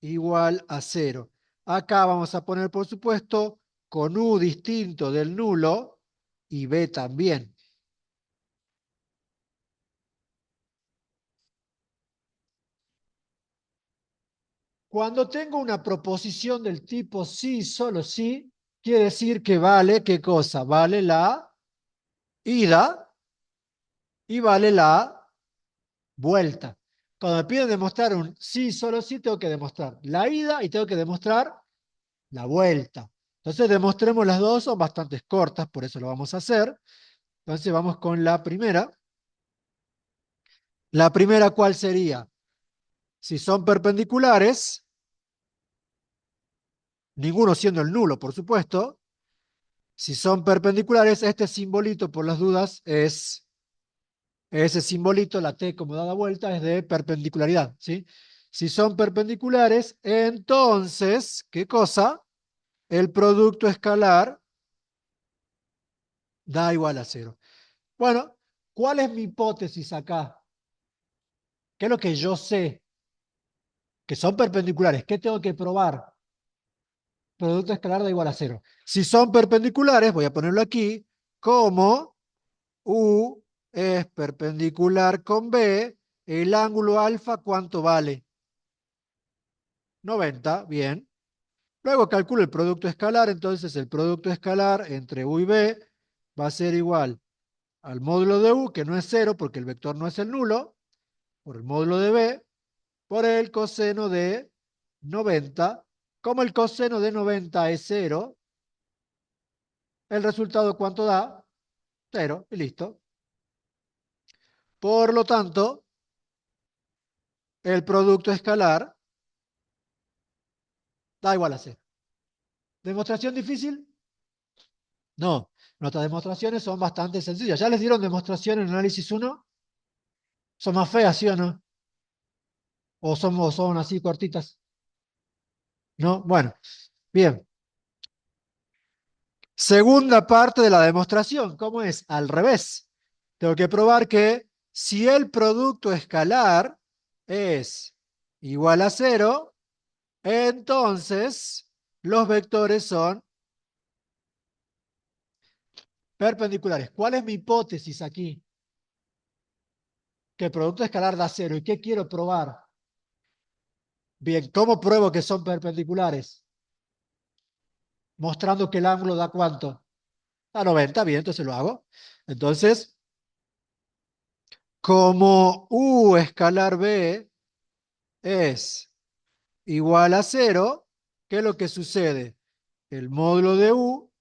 igual a cero. Acá vamos a poner, por supuesto, con U distinto del nulo y B también. Cuando tengo una proposición del tipo sí, solo sí, quiere decir que vale, ¿qué cosa? Vale la ida y vale la vuelta. Cuando me piden demostrar un sí, solo sí, tengo que demostrar la ida y tengo que demostrar la vuelta. Entonces demostremos las dos, son bastante cortas, por eso lo vamos a hacer. Entonces vamos con la primera. La primera, ¿cuál sería? Si son perpendiculares, ninguno siendo el nulo, por supuesto. Si son perpendiculares, este simbolito, por las dudas, es ese simbolito, la T como dada vuelta, es de perpendicularidad, ¿sí? Si son perpendiculares, entonces, ¿qué cosa? El producto escalar da igual a cero. Bueno, ¿cuál es mi hipótesis acá? ¿Qué es lo que yo sé? Que son perpendiculares. ¿Qué tengo que probar? Producto escalar da igual a cero. Si son perpendiculares, voy a ponerlo aquí, como U es perpendicular con B, el ángulo alfa, ¿cuánto vale? 90, bien. Luego calculo el producto escalar, entonces el producto escalar entre U y B va a ser igual al módulo de U, que no es cero porque el vector no es el nulo, por el módulo de B, por el coseno de 90. Como el coseno de 90 es cero, el resultado ¿cuánto da? Cero, y listo. Por lo tanto, el producto escalar da igual a cero. ¿Demostración difícil? No. Nuestras demostraciones son bastante sencillas. ¿Ya les dieron demostración en análisis uno? ¿Son más feas, sí o no? ¿O son así cortitas? ¿No? Bueno, bien. Segunda parte de la demostración. ¿Cómo es? Al revés. Tengo que probar que si el producto escalar es igual a cero, entonces los vectores son perpendiculares. ¿Cuál es mi hipótesis aquí? Que el producto escalar da cero. ¿Y qué quiero probar? Bien, ¿cómo pruebo que son perpendiculares? mostrando que el ángulo da ¿cuánto? A 90, bien, entonces lo hago. Entonces, como U escalar B es igual a cero, ¿qué es lo que sucede? El módulo de U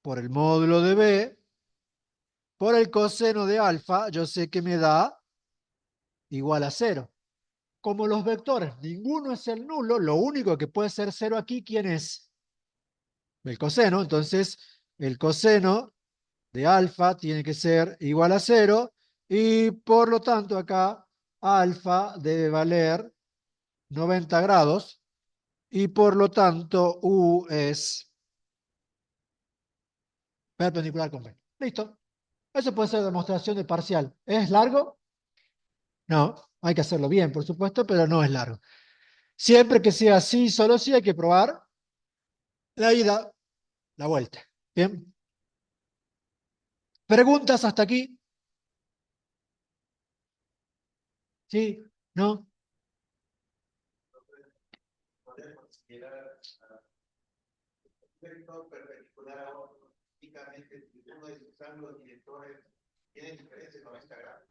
por el módulo de B por el coseno de alfa, yo sé que me da igual a cero. Como los vectores, ninguno es el nulo, lo único que puede ser cero aquí, ¿quién es? El coseno. Entonces, el coseno de alfa tiene que ser igual a cero y por lo tanto acá alfa debe valer 90 grados y por lo tanto U es perpendicular con B. Listo. Eso puede ser demostración de parcial. ¿Es largo? No, hay que hacerlo bien, por supuesto, pero no es largo. Siempre que sea así, solo sí hay que probar la ida, la vuelta. Bien. ¿Preguntas hasta aquí? ¿Sí? ¿No? Poder considerar un vector perpendicular a otro, únicamente si uno de sus ángulos directores tiene diferencia con esta gráfica.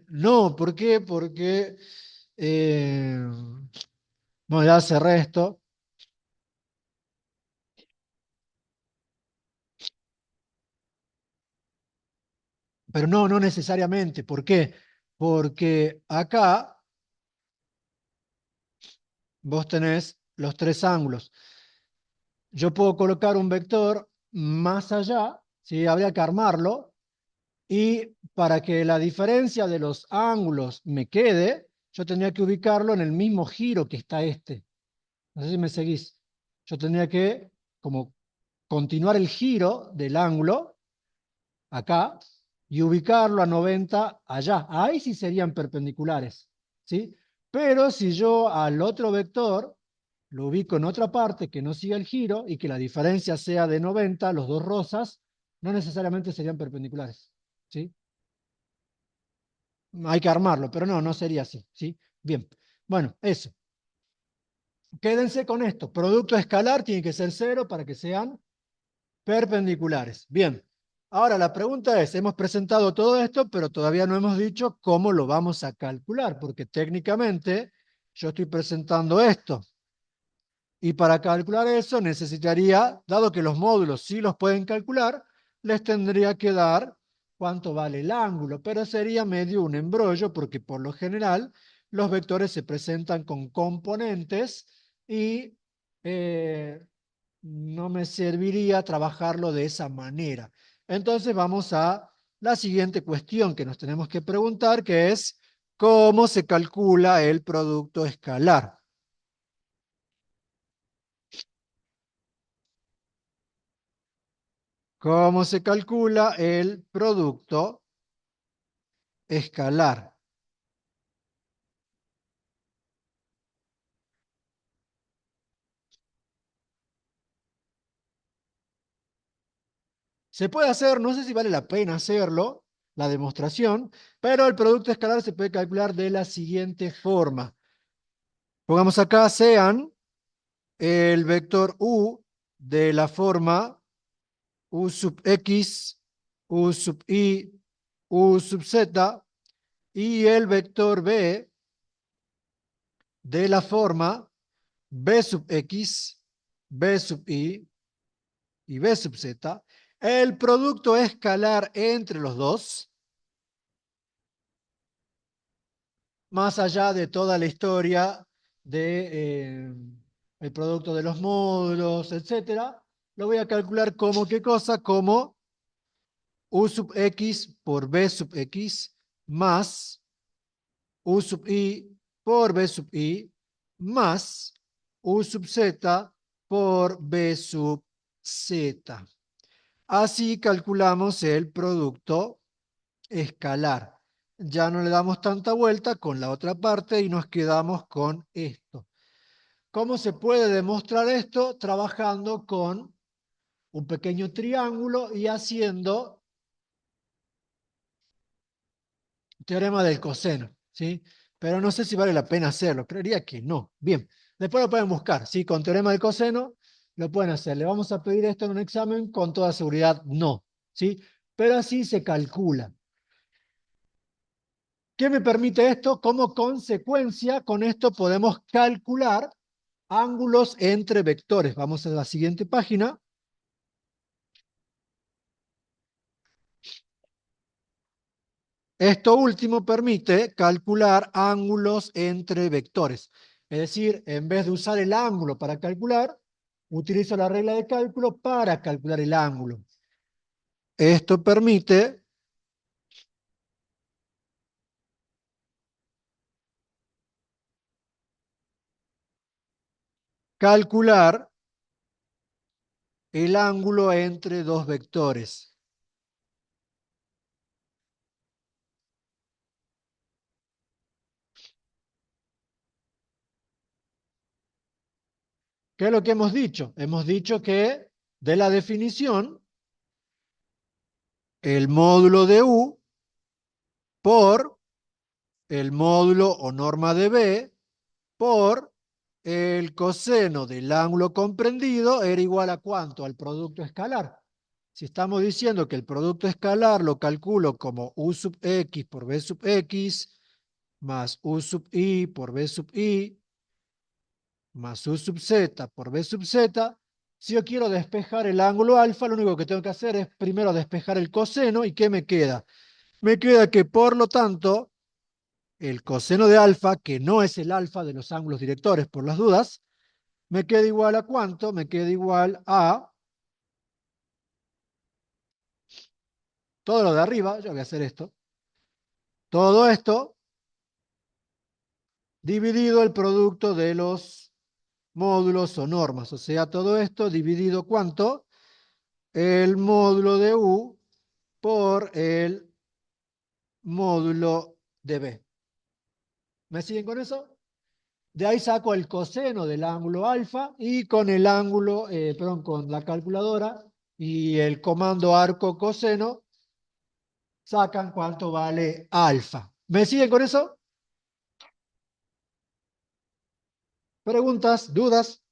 No, ¿por qué? Porque, bueno, ya cerré esto, pero no, no necesariamente. ¿Por qué? Porque acá vos tenés los tres ángulos. Yo puedo colocar un vector más allá, ¿sí? Habría que armarlo, y para que la diferencia de los ángulos me quede, yo tendría que ubicarlo en el mismo giro que está este. No sé si me seguís. Yo tendría que, como, continuar el giro del ángulo acá y ubicarlo a 90 allá. Ahí sí serían perpendiculares, ¿sí? Pero si yo al otro vector lo ubico en otra parte que no siga el giro y que la diferencia sea de 90, los dos rosas, no necesariamente serían perpendiculares, ¿sí? Hay que armarlo, pero no, no sería así, ¿sí? Bien, bueno, eso. Quédense con esto. Producto escalar tiene que ser cero para que sean perpendiculares. Bien, ahora la pregunta es, hemos presentado todo esto, pero todavía no hemos dicho cómo lo vamos a calcular, porque técnicamente yo estoy presentando esto. Y para calcular eso necesitaría, dado que los módulos sí los pueden calcular, les tendría que dar cuánto vale el ángulo, pero sería medio un embrollo porque por lo general los vectores se presentan con componentes y no me serviría trabajarlo de esa manera. Entonces vamos a la siguiente cuestión que nos tenemos que preguntar, que es ¿cómo se calcula el producto escalar? ¿Cómo se calcula el producto escalar? Se puede hacer, no sé si vale la pena hacerlo, la demostración, pero el producto escalar se puede calcular de la siguiente forma. Pongamos acá sean el vector u de la forma u sub x, u sub y, u sub z, y el vector b de la forma b sub x, b sub y b sub z, el producto escalar entre los dos, más allá de toda la historia de el producto de los módulos, etcétera, lo voy a calcular como qué cosa, como u sub x por b sub x más u sub i por b sub i más u sub z por b sub z. Así calculamos el producto escalar. Ya no le damos tanta vuelta con la otra parte y nos quedamos con esto. ¿Cómo se puede demostrar esto? Trabajando con un pequeño triángulo y haciendo teorema del coseno, ¿sí? Pero no sé si vale la pena hacerlo, creería que no. Bien, Después lo pueden buscar, ¿sí? Con teorema del coseno lo pueden hacer. ¿Le vamos a pedir esto en un examen? Con toda seguridad, no, ¿sí? Pero así se calcula. ¿Qué me permite esto? Como consecuencia, con esto podemos calcular ángulos entre vectores. Vamos a la siguiente página. Esto último permite calcular ángulos entre vectores. Es decir, en vez de usar el ángulo para calcular, utilizo la regla de cálculo para calcular el ángulo. Esto permite calcular el ángulo entre dos vectores. ¿Qué es lo que hemos dicho? Hemos dicho que de la definición, el módulo de U por el módulo o norma de B por el coseno del ángulo comprendido era igual a ¿cuánto? Al producto escalar. Si estamos diciendo que el producto escalar lo calculo como U sub x por B sub x más U sub i por B sub i más U sub z por B sub z, si yo quiero despejar el ángulo alfa, lo único que tengo que hacer es primero despejar el coseno. ¿Y qué me queda? Me queda que, por lo tanto, el coseno de alfa, que no es el alfa de los ángulos directores por las dudas, me queda igual a ¿cuánto? Me queda igual a todo lo de arriba. Yo voy a hacer esto. Todo esto dividido el producto de los módulos o normas. O sea, todo esto dividido ¿cuánto? El módulo de U por el módulo de B. ¿Me siguen con eso? De ahí saco el coseno del ángulo alfa y con el ángulo, perdón, con la calculadora y el comando arco coseno sacan cuánto vale alfa. ¿Me siguen con eso? ¿Preguntas? ¿Dudas?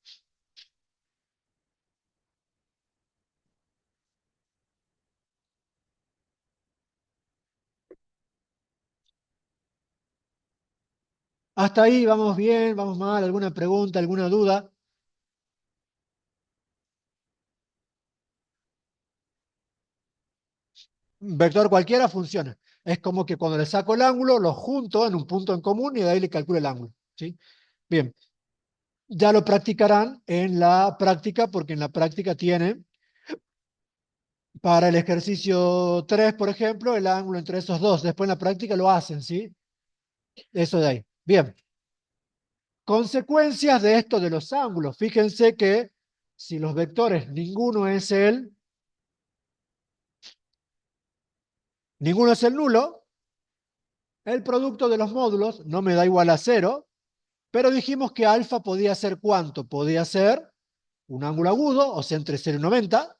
Hasta ahí vamos bien, vamos mal. ¿Alguna pregunta, alguna duda? Vector cualquiera funciona. Es como que cuando le saco el ángulo, lo junto en un punto en común y de ahí le calculo el ángulo. ¿Sí? Bien, ya lo practicarán en la práctica, porque en la práctica tiene para el ejercicio 3, por ejemplo, el ángulo entre esos dos. Después en la práctica lo hacen, ¿sí? Eso de ahí. Bien. Consecuencias de esto de los ángulos. Fíjense que si los vectores ninguno es el nulo, el producto de los módulos no me da igual a cero, pero dijimos que alfa podía ser ¿cuánto? Podía ser un ángulo agudo, o sea, entre 0 y 90,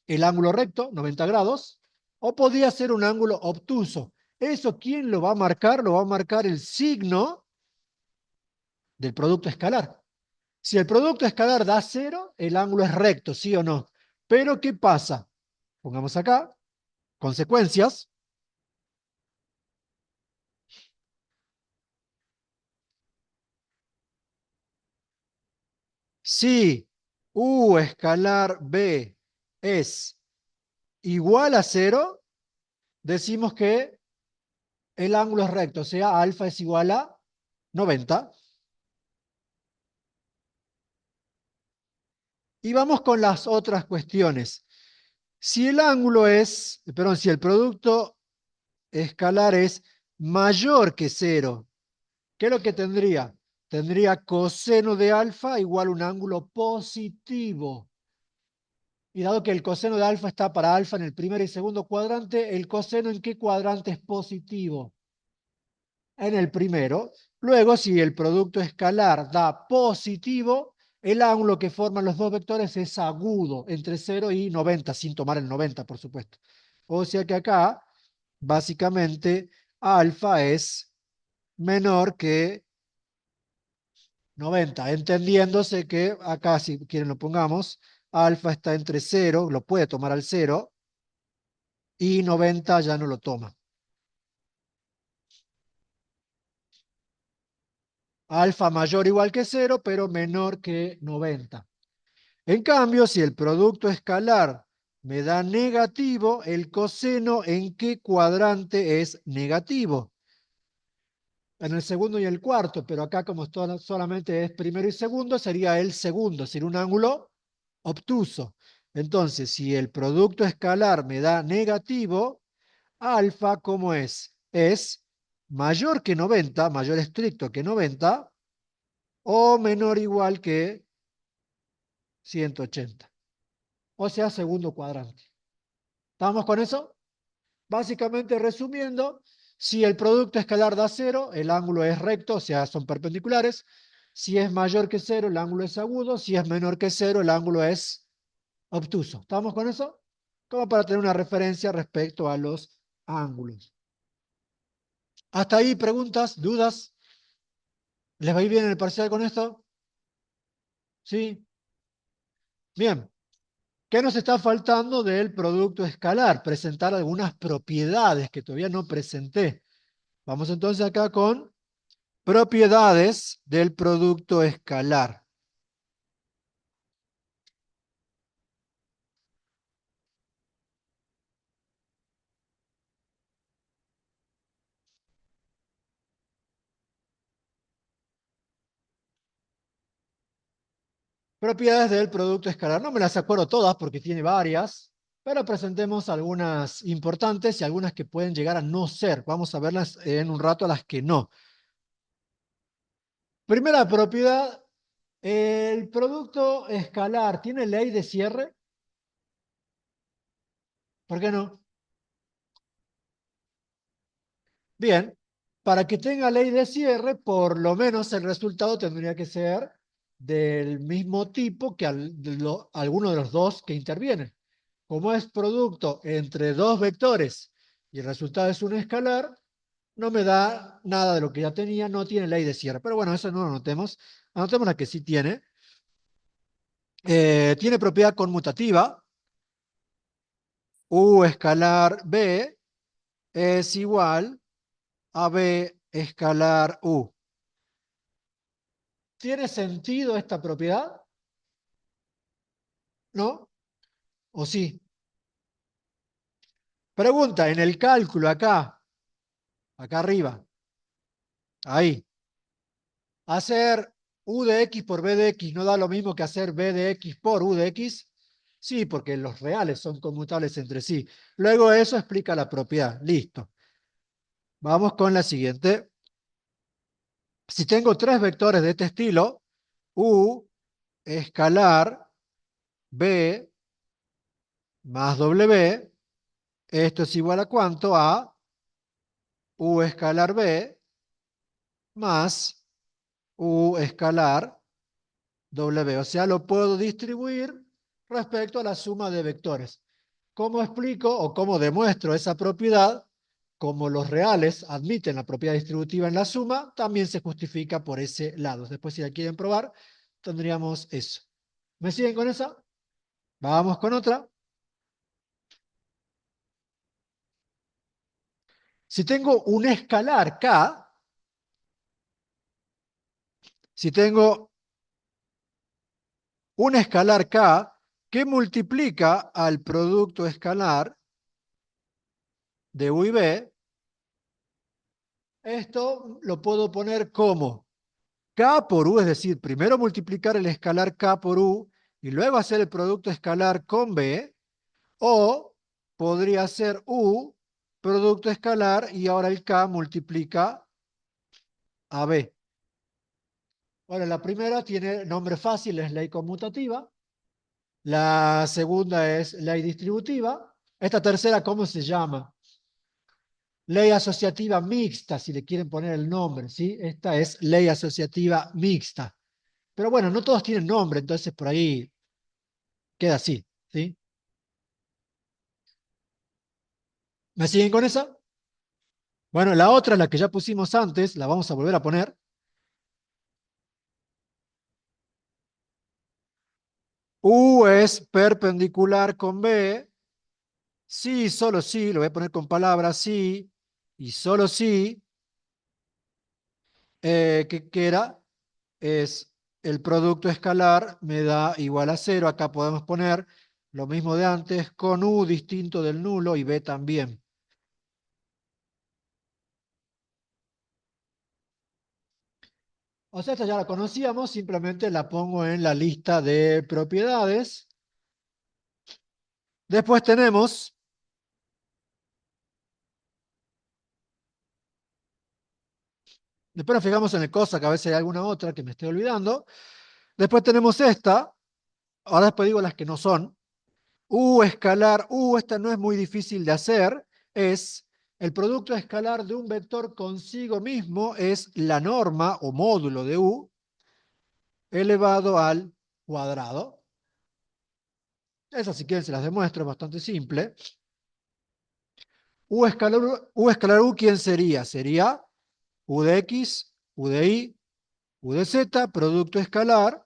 el ángulo recto, 90 grados, o podía ser un ángulo obtuso. ¿Eso quién lo va a marcar? Lo va a marcar el signo del producto escalar. Si el producto escalar da cero, el ángulo es recto, ¿sí o no? Pero ¿qué pasa? Pongamos acá, consecuencias. Si U escalar B es igual a cero, decimos que el ángulo es recto, o sea, alfa es igual a 90. Y vamos con las otras cuestiones. Si el ángulo es, perdón, si el producto escalar es mayor que cero, ¿qué es lo que tendría? Tendría coseno de alfa igual a un ángulo positivo. Y dado que el coseno de alfa está para alfa en el primer y segundo cuadrante, ¿el coseno en qué cuadrante es positivo? En el primero. Luego, si el producto escalar da positivo, el ángulo que forman los dos vectores es agudo, entre 0 y 90, sin tomar el 90, por supuesto. O sea que acá, básicamente, alfa es menor que 90, entendiéndose que acá, si quieren lo pongamos, alfa está entre 0, lo puede tomar al 0, y 90 ya no lo toma. Alfa mayor o igual que 0, pero menor que 90. En cambio, si el producto escalar me da negativo, el coseno ¿en qué cuadrante es negativo? En el segundo y el cuarto, pero acá como solamente es primero y segundo, sería el segundo, sería un ángulo obtuso. Entonces, si el producto escalar me da negativo, alfa, ¿cómo es? Es mayor que 90, mayor estricto que 90, o menor o igual que 180. O sea, segundo cuadrante. ¿Estamos con eso? Básicamente, resumiendo, si el producto escalar da 0, el ángulo es recto, o sea, son perpendiculares. Si es mayor que 0, el ángulo es agudo. Si es menor que 0, el ángulo es obtuso. ¿Estamos con eso? Como para tener una referencia respecto a los ángulos. ¿Hasta ahí preguntas, dudas? ¿Les va a ir bien en el parcial con esto? ¿Sí? Bien. ¿Qué nos está faltando del producto escalar? Presentar algunas propiedades que todavía no presenté. Vamos entonces acá con propiedades del producto escalar. Propiedades del producto escalar. No me las acuerdo todas porque tiene varias, pero presentemos algunas importantes y algunas que pueden llegar a no ser. Vamos a verlas en un rato, a las que no. Primera propiedad, el producto escalar tiene ley de cierre. ¿Por qué no? Bien, para que tenga ley de cierre, por lo menos el resultado tendría que ser del mismo tipo que alguno de los dos que intervienen. Como es producto entre dos vectores y el resultado es un escalar, no me da nada de lo que ya tenía, no tiene ley de cierre. Pero bueno, eso no lo anotemos. Anotemos la que sí tiene. Tiene propiedad conmutativa. U escalar B es igual a B escalar U. ¿Tiene sentido esta propiedad? ¿No? ¿O sí? Pregunta, en el cálculo acá arriba, ahí, hacer u de x por b de x no da lo mismo que hacer b de x por u de x. Sí, porque los reales son conmutables entre sí. Luego eso explica la propiedad. Listo. Vamos con la siguiente. Si tengo tres vectores de este estilo, u escalar b más w, esto es igual a ¿cuánto? A u escalar b más u escalar w. O sea, lo puedo distribuir respecto a la suma de vectores. ¿Cómo explico o cómo demuestro esa propiedad? Como los reales admiten la propiedad distributiva en la suma, también se justifica por ese lado. Después, si la quieren probar, tendríamos eso. ¿Me siguen con esa? Vamos con otra. Si tengo un escalar k, si tengo un escalar k que multiplica al producto escalar de u y b, esto lo puedo poner como k por u, es decir, primero multiplicar el escalar k por u y luego hacer el producto escalar con b, o podría ser u, producto escalar, y ahora el k multiplica a b. Bueno, la primera tiene nombre fácil, es ley conmutativa. La segunda es ley distributiva. Esta tercera, ¿cómo se llama? Ley asociativa mixta, si le quieren poner el nombre, ¿sí? Esta es ley asociativa mixta. Pero bueno, no todos tienen nombre, entonces por ahí queda así, ¿sí? ¿Me siguen con esa? Bueno, la otra, la que ya pusimos antes, la vamos a volver a poner. U es perpendicular con B, sí, solo sí, lo voy a poner con palabras sí, y solo sí, que era, es el producto escalar me da igual a cero. Acá podemos poner lo mismo de antes, con U distinto del nulo y B también. O sea, esta ya la conocíamos, simplemente la pongo en la lista de propiedades. Después tenemos, después nos fijamos en el cosa, que a veces hay alguna otra que me estoy olvidando. Después tenemos esta, ahora después digo las que no son. U escalar, esta no es muy difícil de hacer, es el producto escalar de un vector consigo mismo, es la norma o módulo de U elevado al cuadrado. Esas si quieren se las demuestro, es bastante simple. U escalar U, ¿quién sería? Sería U de X, U de Y, U de Z, producto escalar,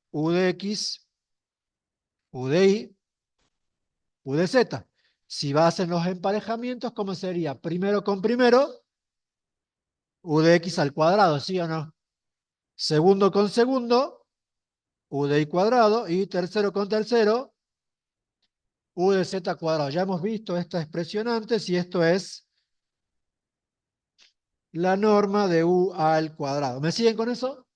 U de X, U de Y, U de Z. Si vas en los emparejamientos, ¿cómo sería? Primero con primero, U de X al cuadrado, ¿sí o no? Segundo con segundo, U de Y cuadrado. Y tercero con tercero, U de Z cuadrado. Ya hemos visto esta expresión antes y esto es la norma de U al cuadrado. ¿Me siguen con eso?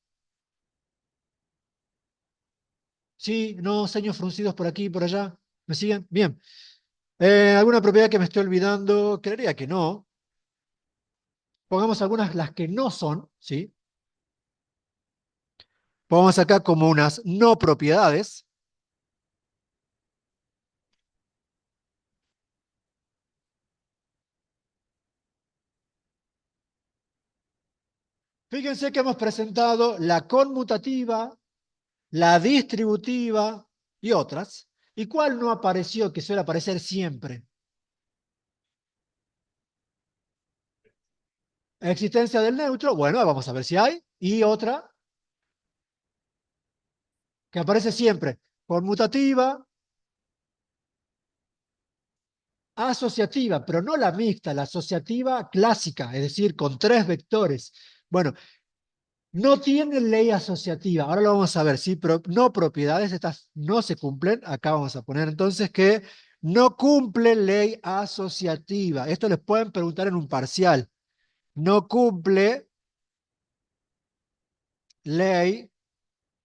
Sí, no, seños fruncidos por aquí y por allá. ¿Me siguen? Bien. ¿Alguna propiedad que me esté olvidando? Creería que no. Pongamos algunas las que no son, ¿sí? Pongamos acá como unas no propiedades. Fíjense que hemos presentado la conmutativa, la distributiva y otras. ¿Y cuál no apareció que suele aparecer siempre? Existencia del neutro, bueno, vamos a ver si hay. Y otra que aparece siempre, conmutativa, asociativa, pero no la mixta, la asociativa clásica, es decir, con tres vectores. Bueno, no tiene ley asociativa. Ahora lo vamos a ver, ¿sí? No propiedades, estas no se cumplen. Acá vamos a poner entonces que no cumple ley asociativa. Esto les pueden preguntar en un parcial. No cumple ley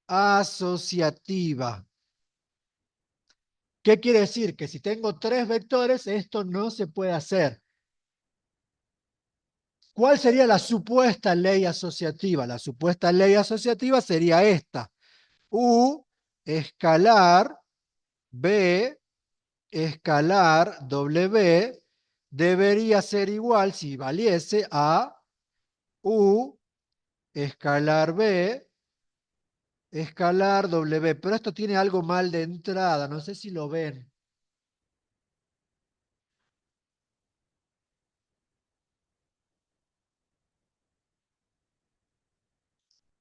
asociativa. ¿Qué quiere decir? Que si tengo tres vectores, esto no se puede hacer. ¿Cuál sería la supuesta ley asociativa? La supuesta ley asociativa sería esta. U escalar B escalar W debería ser igual, si valiese, a U escalar B escalar W. Pero esto tiene algo mal de entrada, no sé si lo ven.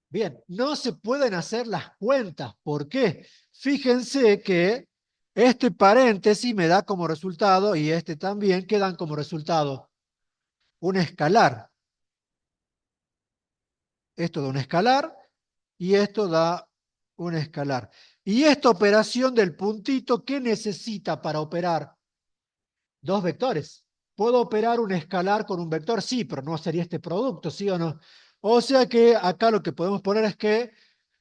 Bien, no se pueden hacer las cuentas. ¿Por qué? Fíjense que este paréntesis me da como resultado y este también quedan como resultado un escalar. Esto da un escalar y esto da un escalar. Y esta operación del puntito, ¿qué necesita para operar? Dos vectores. ¿Puedo operar un escalar con un vector? Sí, pero no sería este producto, ¿sí o no? O sea que acá lo que podemos poner es que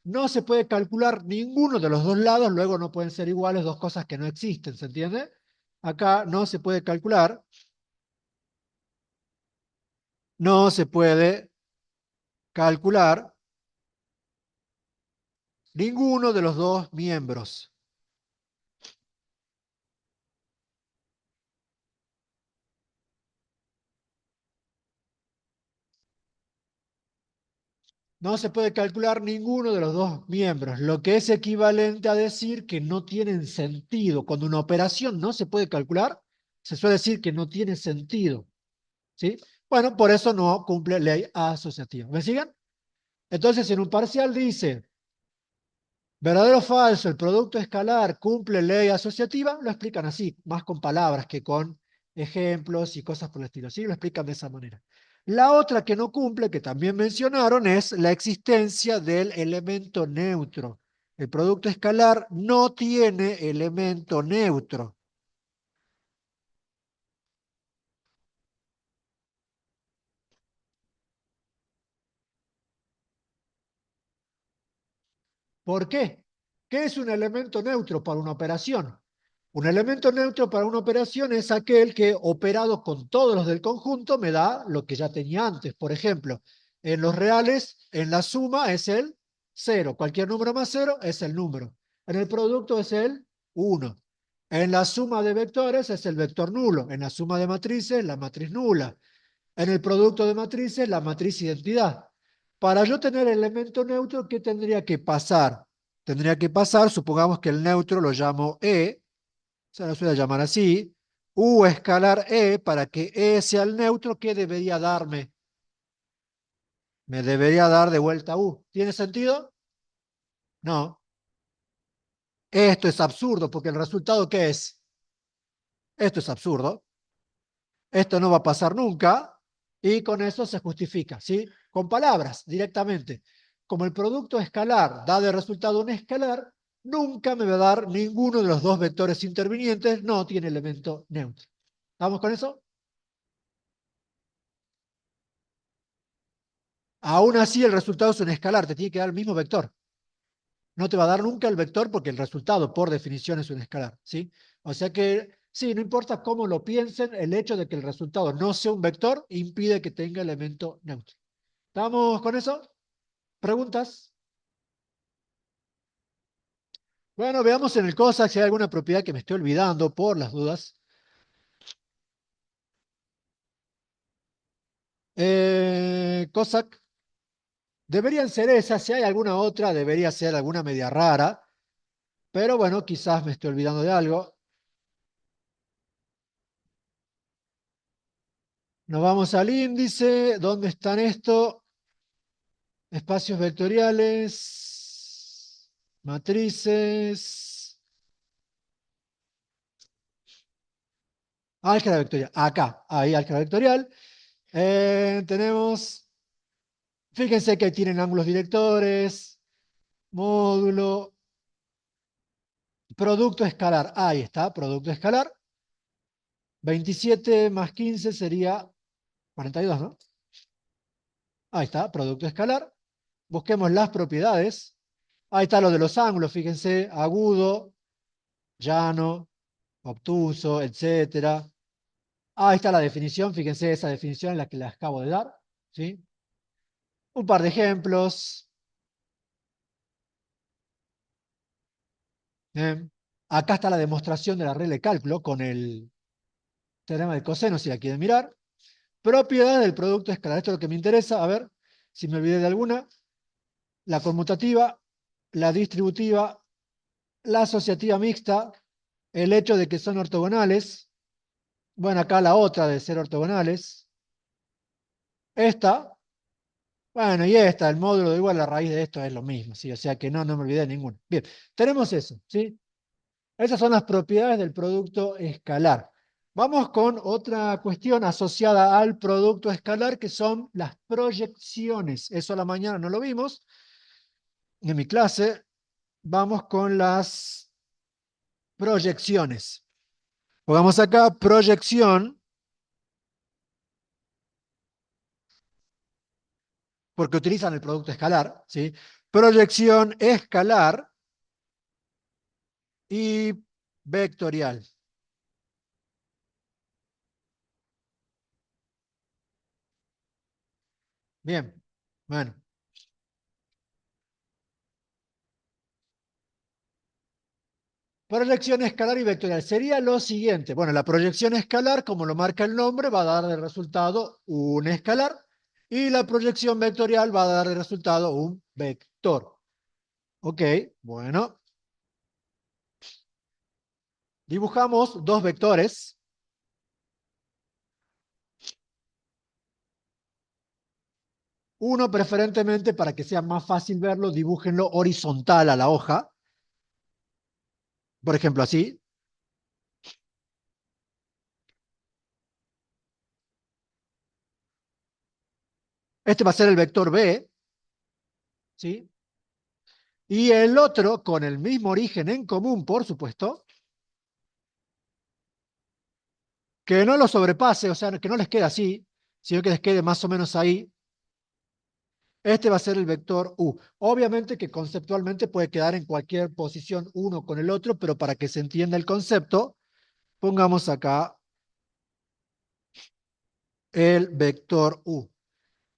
no se puede calcular ninguno de los dos lados, luego no pueden ser iguales dos cosas que no existen, ¿se entiende? Acá no se puede calcular, no se puede calcular ninguno de los dos miembros. No se puede calcular ninguno de los dos miembros, lo que es equivalente a decir que no tienen sentido. Cuando una operación no se puede calcular, se suele decir que no tiene sentido, ¿sí? Bueno, por eso no cumple ley asociativa. ¿Me siguen? Entonces, en un parcial dice, Verdadero o falso, el producto escalar cumple ley asociativa, lo explican así, más con palabras que con ejemplos y cosas por el estilo. Sí, lo explican de esa manera. La otra que no cumple, que también mencionaron, es la existencia del elemento neutro. El producto escalar no tiene elemento neutro. ¿Por qué? ¿Qué es un elemento neutro para una operación? Un elemento neutro para una operación es aquel que, operado con todos los del conjunto, me da lo que ya tenía antes. Por ejemplo, en los reales, en la suma es el cero. Cualquier número más cero es el número. En el producto es el uno. En la suma de vectores es el vector nulo. En la suma de matrices, la matriz nula. En el producto de matrices, la matriz identidad. Para yo tener elemento neutro, ¿qué tendría que pasar? Tendría que pasar, supongamos que el neutro lo llamo E, se lo suele llamar así, U escalar E, para que E sea el neutro, ¿qué debería darme? Me debería dar de vuelta U. ¿Tiene sentido? No. Esto es absurdo, porque el resultado, ¿qué es? Esto es absurdo. Esto no va a pasar nunca, y con eso se justifica, ¿sí? Con palabras, directamente. Como el producto escalar da de resultado un escalar, nunca me va a dar ninguno de los dos vectores intervinientes, no tiene elemento neutro. ¿Estamos con eso? Aún así, el resultado es un escalar, te tiene que dar el mismo vector. No te va a dar nunca el vector porque el resultado, por definición, es un escalar, ¿sí? O sea que, sí, no importa cómo lo piensen, el hecho de que el resultado no sea un vector impide que tenga elemento neutro. ¿Estamos con eso? ¿Preguntas? Bueno, veamos en el COSAC si hay alguna propiedad que me estoy olvidando por las dudas. COSAC, deberían ser esas. Si hay alguna otra, debería ser alguna media rara. Pero bueno, quizás me estoy olvidando de algo. Nos vamos al índice. ¿Dónde están esto? Espacios vectoriales, matrices, álgebra vectorial. Acá, ahí, álgebra vectorial. Tenemos, fíjense que tienen ángulos directores, módulo, producto escalar. Ahí está, producto escalar. 27 más 15 sería 42, ¿no? Ahí está, producto escalar. Busquemos las propiedades. Ahí está lo de los ángulos, fíjense, agudo, llano, obtuso, etcétera. Ahí está la definición, fíjense esa definición en la que les acabo de dar, ¿sí? Un par de ejemplos. ¿Eh? Acá está la demostración de la regla de cálculo con el teorema de coseno, si la quieren mirar. Propiedades del producto escalar. Esto es lo que me interesa. A ver si me olvidé de alguna. La conmutativa, la distributiva, la asociativa mixta, el hecho de que son ortogonales. Bueno, acá la otra de ser ortogonales. Esta, bueno, y esta, el módulo de igual, la raíz de esto es lo mismo, ¿sí? O sea que no me olvidé de ninguno. Bien, tenemos eso, ¿sí? Esas son las propiedades del producto escalar. Vamos con otra cuestión asociada al producto escalar, que son las proyecciones. Eso a la mañana no lo vimos en mi clase. Vamos con las proyecciones. Pongamos acá proyección, porque utilizan el producto escalar, ¿sí? Proyección escalar y vectorial. Bien, bueno. Proyección escalar y vectorial. Sería lo siguiente. Bueno, la proyección escalar, como lo marca el nombre, va a dar de resultado un escalar. Y la proyección vectorial va a dar de resultado un vector. Ok, bueno. Dibujamos dos vectores. Uno preferentemente, para que sea más fácil verlo, dibújenlo horizontal a la hoja. Por ejemplo, así. Este va a ser el vector B, ¿sí? Y el otro, con el mismo origen en común, por supuesto, que no lo sobrepase, o sea, que no les quede así, sino que les quede más o menos ahí. Este va a ser el vector U. Obviamente que conceptualmente puede quedar en cualquier posición uno con el otro, pero para que se entienda el concepto, pongamos acá el vector U.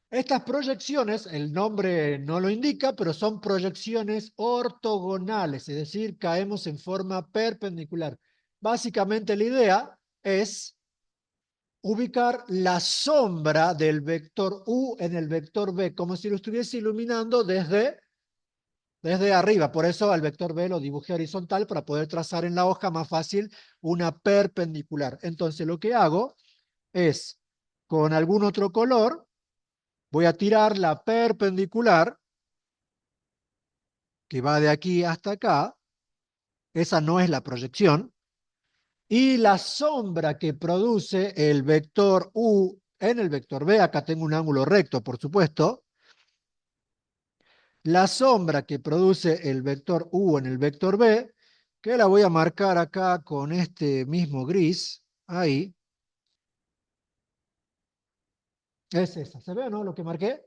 Estas proyecciones, el nombre no lo indica, pero son proyecciones ortogonales, es decir, caemos en forma perpendicular. Básicamente la idea es ubicar la sombra del vector U en el vector B, como si lo estuviese iluminando desde arriba. Por eso al vector B lo dibujé horizontal para poder trazar en la hoja más fácil una perpendicular. Entonces lo que hago es, con algún otro color, voy a tirar la perpendicular que va de aquí hasta acá. Esa no es la proyección. Y la sombra que produce el vector U en el vector B, acá tengo un ángulo recto, por supuesto. La sombra que produce el vector U en el vector B, que la voy a marcar acá con este mismo gris, ahí, es esa. ¿Se ve o no lo que marqué?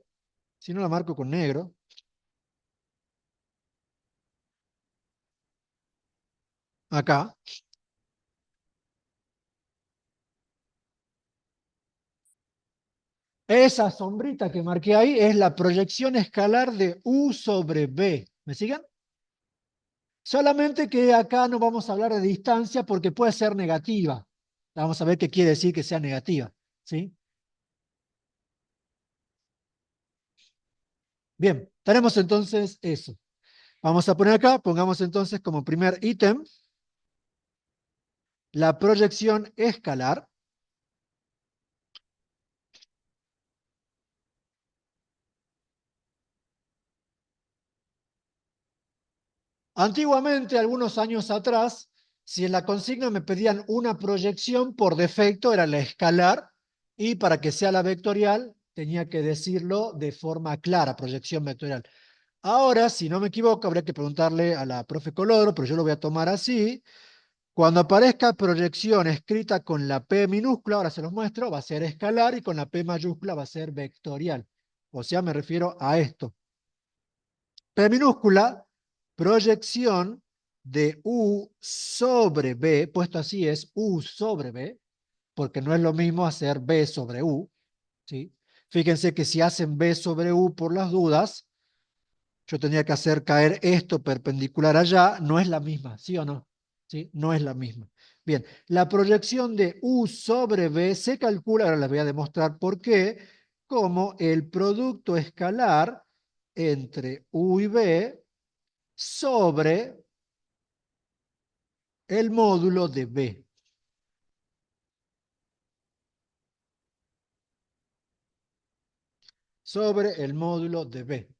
Si no la marco con negro, acá. Esa sombrita que marqué ahí es la proyección escalar de U sobre B. ¿Me siguen? Solamente que acá no vamos a hablar de distancia porque puede ser negativa. Vamos a ver qué quiere decir que sea negativa. ¿Sí? Bien, tenemos entonces eso. Vamos a poner acá, pongamos entonces como primer ítem la proyección escalar. Antiguamente, algunos años atrás, si en la consigna me pedían una proyección, por defecto era la escalar, y para que sea la vectorial, tenía que decirlo de forma clara, proyección vectorial. Ahora, si no me equivoco, habría que preguntarle a la profe Colodro, pero yo lo voy a tomar así. Cuando aparezca proyección escrita con la P minúscula, ahora se los muestro, va a ser escalar y con la P mayúscula va a ser vectorial. O sea, me refiero a esto. P minúscula, proyección de U sobre B, puesto así es U sobre B, porque no es lo mismo hacer B sobre U, ¿sí? Fíjense que si hacen B sobre U por las dudas, yo tendría que hacer caer esto perpendicular allá, no es la misma, ¿sí o no? ¿Sí? No es la misma. Bien, la proyección de U sobre B se calcula, ahora les voy a demostrar por qué, como el producto escalar entre U y B sobre el módulo de B. Sobre el módulo de B.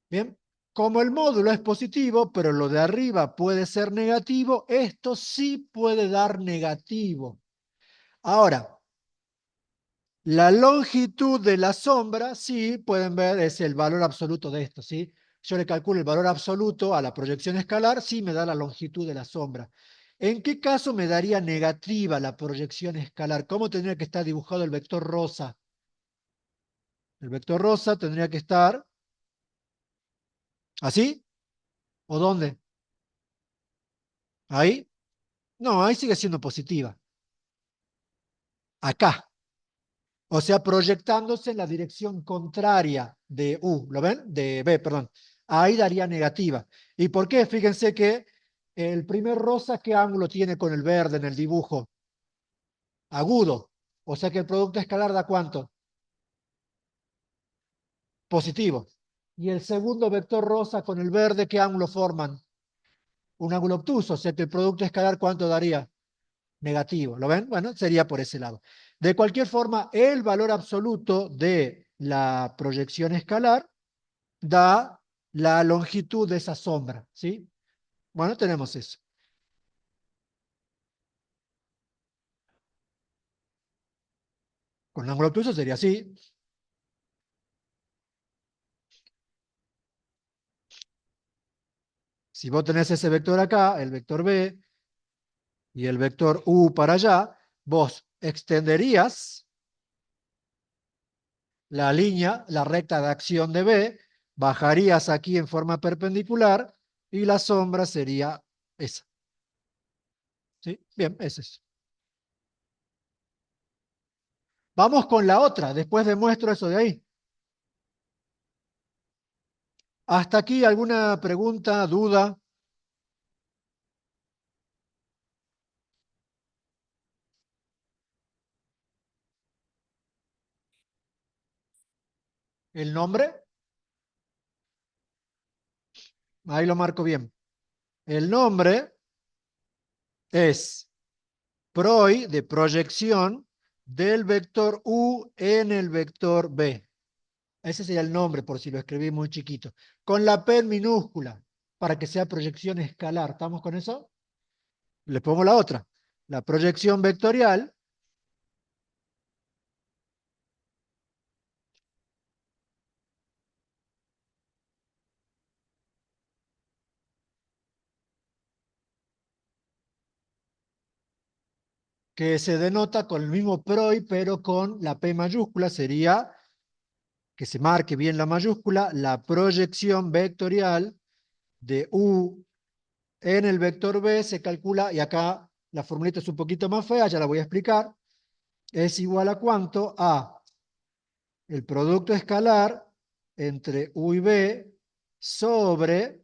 Bien, como el módulo es positivo, pero lo de arriba puede ser negativo, esto sí puede dar negativo. Ahora, la longitud de la sombra, sí, pueden ver, es el valor absoluto de esto, ¿sí? Yo le calculo el valor absoluto a la proyección escalar, sí me da la longitud de la sombra. ¿En qué caso me daría negativa la proyección escalar? ¿Cómo tendría que estar dibujado el vector rosa? El vector rosa tendría que estar así, ¿o dónde? ¿Ahí? No, ahí sigue siendo positiva. Acá. O sea, proyectándose en la dirección contraria de U, ¿lo ven? De B, perdón. Ahí daría negativa. ¿Y por qué? Fíjense que el primer rosa, ¿qué ángulo tiene con el verde en el dibujo? Agudo. O sea que el producto escalar da ¿cuánto? Positivo. Y el segundo vector rosa con el verde, ¿qué ángulo forman? Un ángulo obtuso. O sea que el producto escalar, ¿cuánto daría? Negativo. ¿Lo ven? Bueno, sería por ese lado. De cualquier forma, el valor absoluto de la proyección escalar da la longitud de esa sombra, ¿sí? Bueno, tenemos eso. Con un ángulo obtuso sería así. Si vos tenés ese vector acá, el vector B, y el vector U para allá, vos extenderías la línea, la recta de acción de B, bajarías aquí en forma perpendicular y la sombra sería esa. ¿Sí? Bien, ese es. Vamos con la otra, después demuestro eso de ahí. ¿Hasta aquí alguna pregunta, duda? ¿El nombre? Ahí lo marco bien. El nombre es PROI de proyección del vector U en el vector B. Ese sería el nombre, por si lo escribí muy chiquito. Con la P en minúscula, para que sea proyección escalar. ¿Estamos con eso? Le pongo la otra. La proyección vectorial, que se denota con el mismo PROI, pero con la P mayúscula, sería, que se marque bien la mayúscula, la proyección vectorial de U en el vector B se calcula, y acá la formulita es un poquito más fea, ya la voy a explicar, es igual a cuánto a el producto escalar entre U y B sobre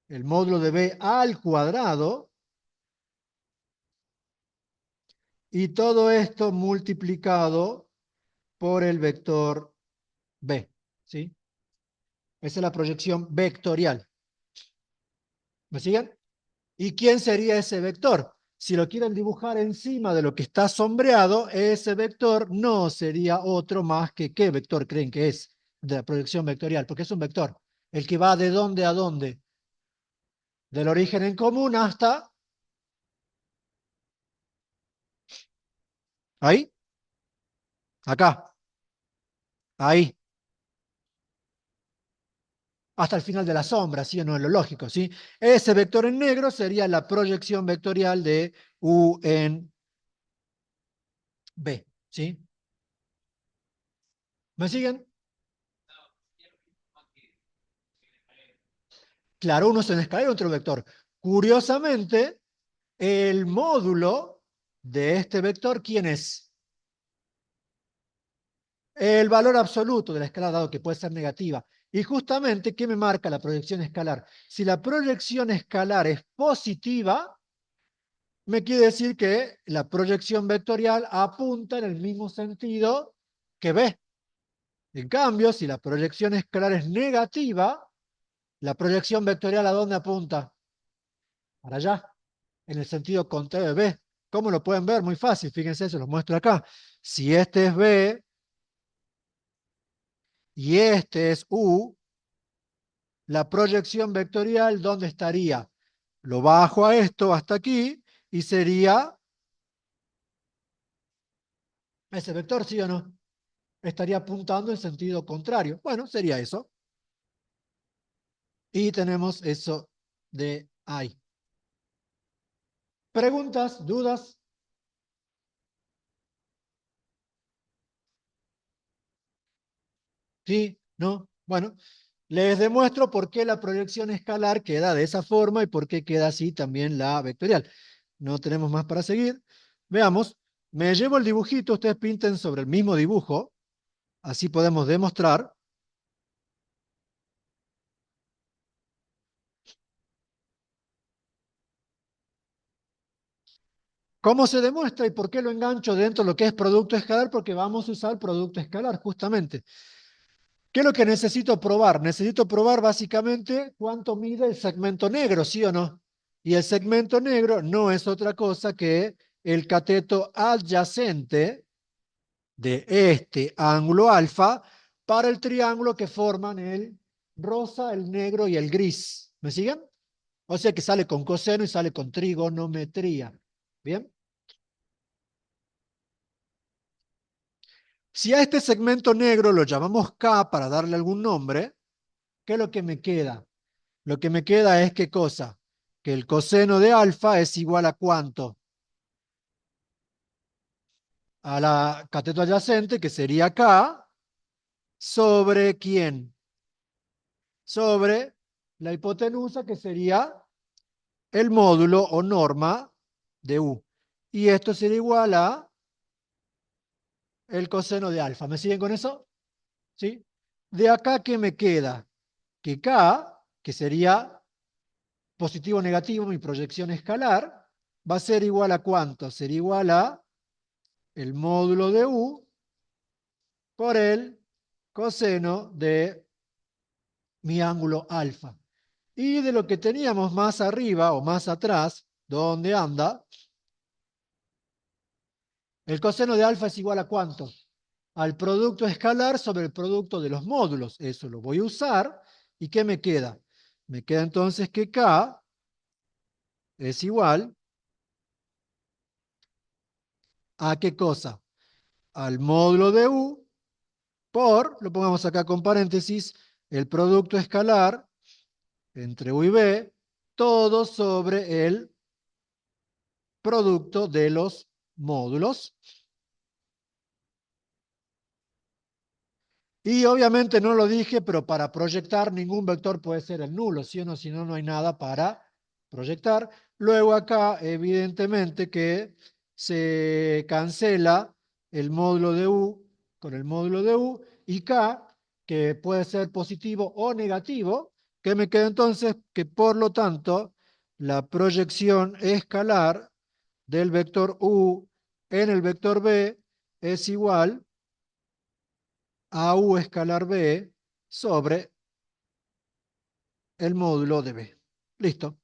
el módulo de B al cuadrado, y todo esto multiplicado por el vector B, ¿sí? Esa es la proyección vectorial. ¿Me siguen? ¿Y quién sería ese vector? Si lo quieren dibujar encima de lo que está sombreado, ese vector no sería otro más que ¿qué vector creen que es de la proyección vectorial? Porque es un vector. El que va de dónde a dónde. Del origen en común hasta ahí, acá, ahí, hasta el final de la sombra, ¿sí o no? Es lo lógico, ¿sí? Ese vector en negro sería la proyección vectorial de U en B, ¿sí? ¿Me siguen? Claro, uno es en escalera, otro vector. Curiosamente, el módulo de este vector, ¿quién es? El valor absoluto de la escala, dado que puede ser negativa. Y justamente, ¿qué me marca la proyección escalar? Si la proyección escalar es positiva, me quiere decir que la proyección vectorial apunta en el mismo sentido que B. En cambio, si la proyección escalar es negativa, la proyección vectorial ¿a dónde apunta? Para allá, en el sentido contrario de B. ¿Cómo lo pueden ver? Muy fácil, fíjense, se los muestro acá. Si este es B y este es U, la proyección vectorial, ¿dónde estaría? Lo bajo a esto hasta aquí y sería ese vector, ¿sí o no? Estaría apuntando en sentido contrario. Bueno, sería eso. Y tenemos eso de ahí. ¿Preguntas? ¿Dudas? ¿Sí? ¿No? Bueno, les demuestro por qué la proyección escalar queda de esa forma y por qué queda así también la vectorial. No tenemos más para seguir. Veamos. Me llevo el dibujito, ustedes pinten sobre el mismo dibujo. Así podemos demostrar. ¿Cómo se demuestra y por qué lo engancho dentro de lo que es producto escalar? Porque vamos a usar producto escalar, justamente. ¿Qué es lo que necesito probar? Necesito probar básicamente cuánto mide el segmento negro, ¿sí o no? Y el segmento negro no es otra cosa que el cateto adyacente de este ángulo alfa para el triángulo que forman el rosa, el negro y el gris. ¿Me siguen? O sea que sale con coseno y sale con trigonometría. ¿Bien? Si a este segmento negro lo llamamos K para darle algún nombre, ¿qué es lo que me queda? Lo que me queda es ¿qué cosa? Que el coseno de alfa es igual a ¿cuánto? A la cateto adyacente, que sería K, sobre ¿quién? Sobre la hipotenusa, que sería el módulo o norma de U. Y esto sería igual a el coseno de alfa. ¿Me siguen con eso? ¿Sí? De acá, ¿qué me queda? Que K, que sería positivo o negativo, mi proyección escalar, va a ser igual a ¿cuánto? Sería igual a el módulo de U por el coseno de mi ángulo alfa. Y de lo que teníamos más arriba o más atrás, ¿dónde anda? El coseno de alfa es igual a ¿cuánto? Al producto escalar sobre el producto de los módulos. Eso lo voy a usar. ¿Y qué me queda? Me queda entonces que K es igual a ¿qué cosa? Al módulo de U por, lo pongamos acá con paréntesis, el producto escalar entre U y B, todo sobre el producto de los módulos. Y obviamente no lo dije, pero para proyectar ningún vector puede ser el nulo, ¿sí o no? Si no, no hay nada para proyectar. Luego acá, evidentemente que se cancela el módulo de U con el módulo de U y K, que puede ser positivo o negativo, que me queda entonces que por lo tanto la proyección escalar del vector U en el vector B es igual a U escalar B sobre el módulo de B. Listo.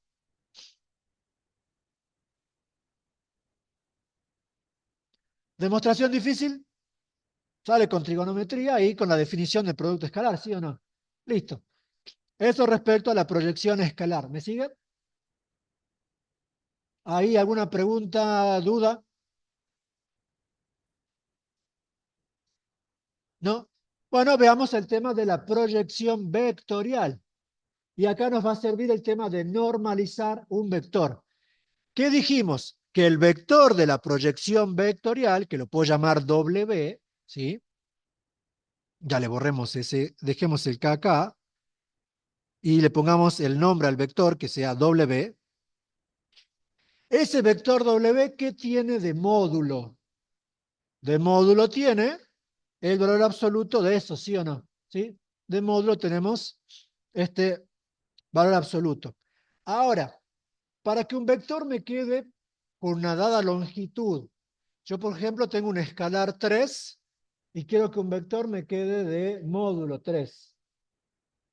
Demostración difícil. Sale con trigonometría y con la definición del producto escalar, ¿sí o no? Listo. Eso respecto a la proyección escalar. ¿Me sigue? ¿Hay alguna pregunta, duda? ¿No? Bueno, veamos el tema de la proyección vectorial. Y acá nos va a servir el tema de normalizar un vector. ¿Qué dijimos? Que el vector de la proyección vectorial, que lo puedo llamar W, ¿sí? Ya le borremos ese, dejemos el K acá y le pongamos el nombre al vector que sea W. Ese vector W, ¿qué tiene de módulo? De módulo tiene el valor absoluto de eso, ¿sí o no? ¿Sí? De módulo tenemos este valor absoluto. Ahora, para que un vector me quede con una dada longitud, yo por ejemplo tengo un escalar 3 y quiero que un vector me quede de módulo 3.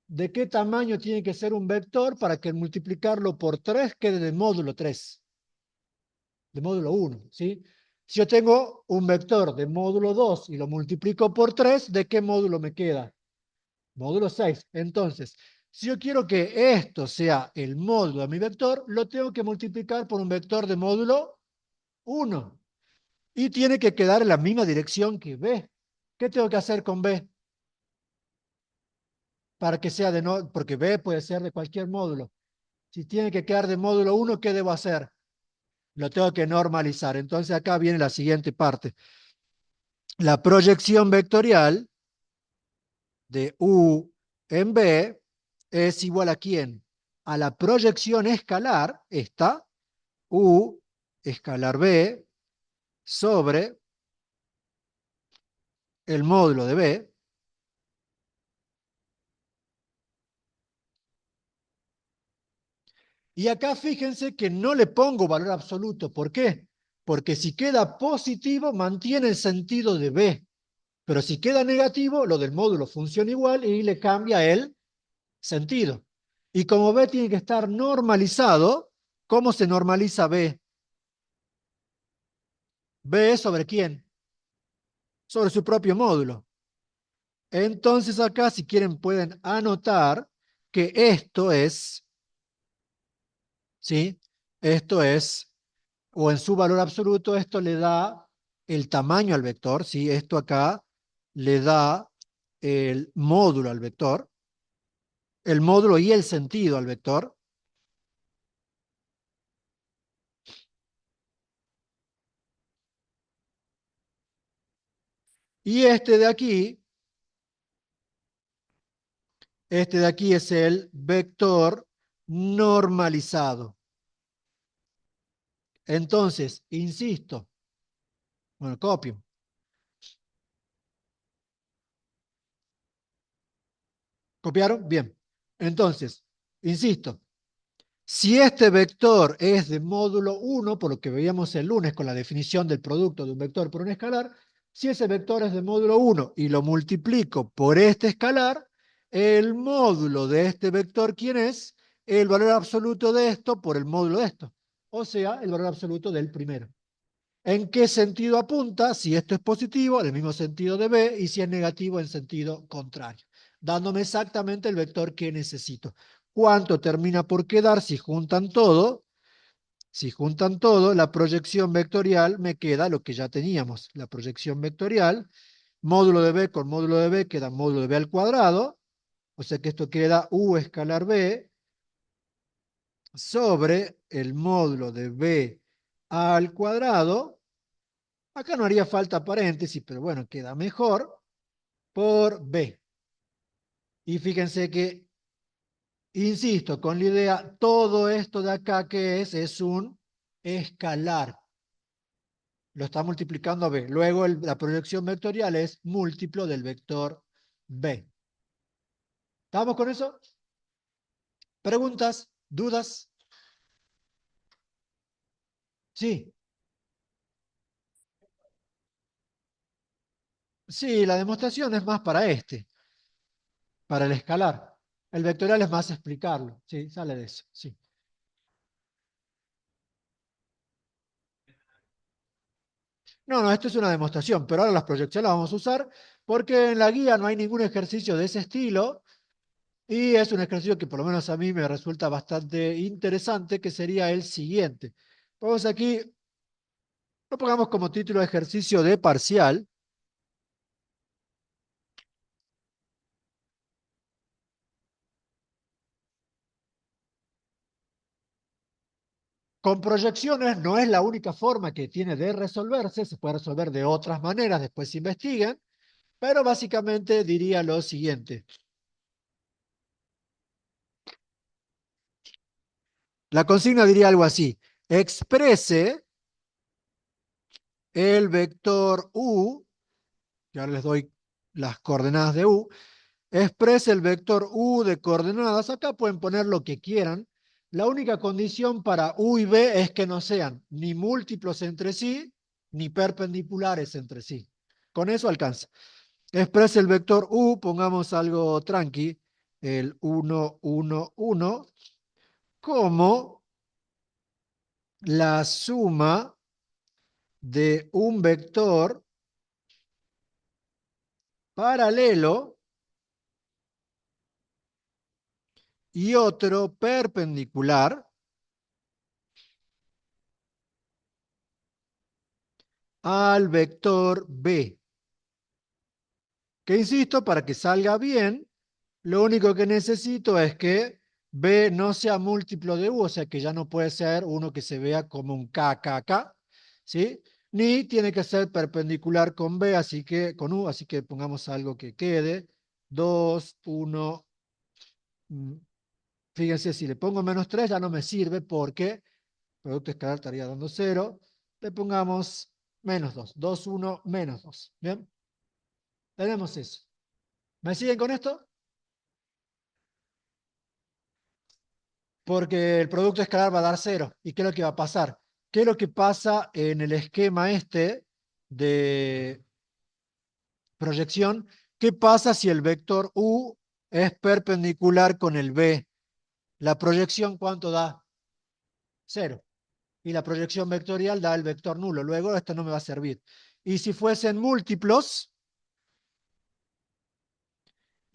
¿De qué tamaño tiene que ser un vector para que al multiplicarlo por 3 quede de módulo 3? De módulo 1, ¿sí? Si yo tengo un vector de módulo 2 y lo multiplico por 3, ¿de qué módulo me queda? Módulo 6. Entonces, si yo quiero que esto sea el módulo de mi vector, lo tengo que multiplicar por un vector de módulo 1. Y tiene que quedar en la misma dirección que B. ¿Qué tengo que hacer con B? Para que sea de no, porque B puede ser de cualquier módulo. Si tiene que quedar de módulo 1, ¿qué debo hacer? Lo tengo que normalizar. Entonces acá viene la siguiente parte. La proyección vectorial de U en B es igual a ¿quién? A la proyección escalar, esta, U escalar B sobre el módulo de B. Y acá fíjense que no le pongo valor absoluto. ¿Por qué? Porque si queda positivo, mantiene el sentido de B. Pero si queda negativo, lo del módulo funciona igual y le cambia el sentido. Y como B tiene que estar normalizado, ¿cómo se normaliza B? ¿B sobre quién? Sobre su propio módulo. Entonces acá, si quieren, pueden anotar que esto es, ¿sí? Esto es, o en su valor absoluto, esto le da el tamaño al vector, ¿sí? Esto acá le da el módulo al vector, el módulo y el sentido al vector. Y este de aquí es el vector normalizado. Entonces, insisto, bueno, copio. ¿Copiaron? Bien. Entonces, insisto, si este vector es de módulo 1, por lo que veíamos el lunes con la definición del producto de un vector por un escalar, si ese vector es de módulo 1 y lo multiplico por este escalar, el módulo de este vector, ¿quién es? El valor absoluto de esto por el módulo de esto. O sea, el valor absoluto del primero. ¿En qué sentido apunta? Si esto es positivo, en el mismo sentido de B, y si es negativo, en sentido contrario, dándome exactamente el vector que necesito. ¿Cuánto termina por quedar si juntan todo? Si juntan todo, la proyección vectorial me queda lo que ya teníamos. La proyección vectorial, módulo de B con módulo de B queda módulo de B al cuadrado, o sea que esto queda U escalar B sobre el módulo de B al cuadrado. Acá no haría falta paréntesis, pero bueno, queda mejor, por B. Y fíjense que, insisto, con la idea, todo esto de acá que es un escalar. Lo está multiplicando a B. Luego la proyección vectorial es múltiplo del vector B. ¿Estamos con eso? ¿Preguntas? ¿Dudas? Sí. Sí, la demostración es más para para el escalar. El vectorial es más explicarlo. Sí, sale de eso. Sí. No, no, esto es una demostración, pero ahora las proyecciones las vamos a usar porque en la guía no hay ningún ejercicio de ese estilo y es un ejercicio que por lo menos a mí me resulta bastante interesante, que sería el siguiente. Vamos aquí, lo pongamos como título ejercicio de parcial. Con proyecciones no es la única forma que tiene de resolverse, se puede resolver de otras maneras, después se investiguen, pero básicamente diría lo siguiente. La consigna diría algo así: exprese el vector U, que ahora les doy las coordenadas de U, exprese el vector U de coordenadas. Acá pueden poner lo que quieran. La única condición para U y B es que no sean ni múltiplos entre sí, ni perpendiculares entre sí. Con eso alcanza. Exprese el vector U, pongamos algo tranqui, el 1, 1, 1, como la suma de un vector paralelo y otro perpendicular al vector B. Que insisto, para que salga bien, lo único que necesito es que B no sea múltiplo de U, o sea que ya no puede ser uno que se vea como un KKK, ¿sí? Ni tiene que ser perpendicular con B, así que con U, así que pongamos algo que quede. 2, 1. Fíjense, si le pongo menos 3 ya no me sirve porque producto escalar estaría dando 0. Le pongamos menos 2. 2, 1, menos 2. ¿Bien? Tenemos eso. ¿Me siguen con esto? Porque el producto escalar va a dar 0. ¿Y qué es lo que va a pasar? ¿Qué es lo que pasa en el esquema este de proyección? ¿Qué pasa si el vector U es perpendicular con el B? La proyección, ¿cuánto da? 0. Y la proyección vectorial da el vector nulo. Luego esto no me va a servir. Y si fuesen múltiplos,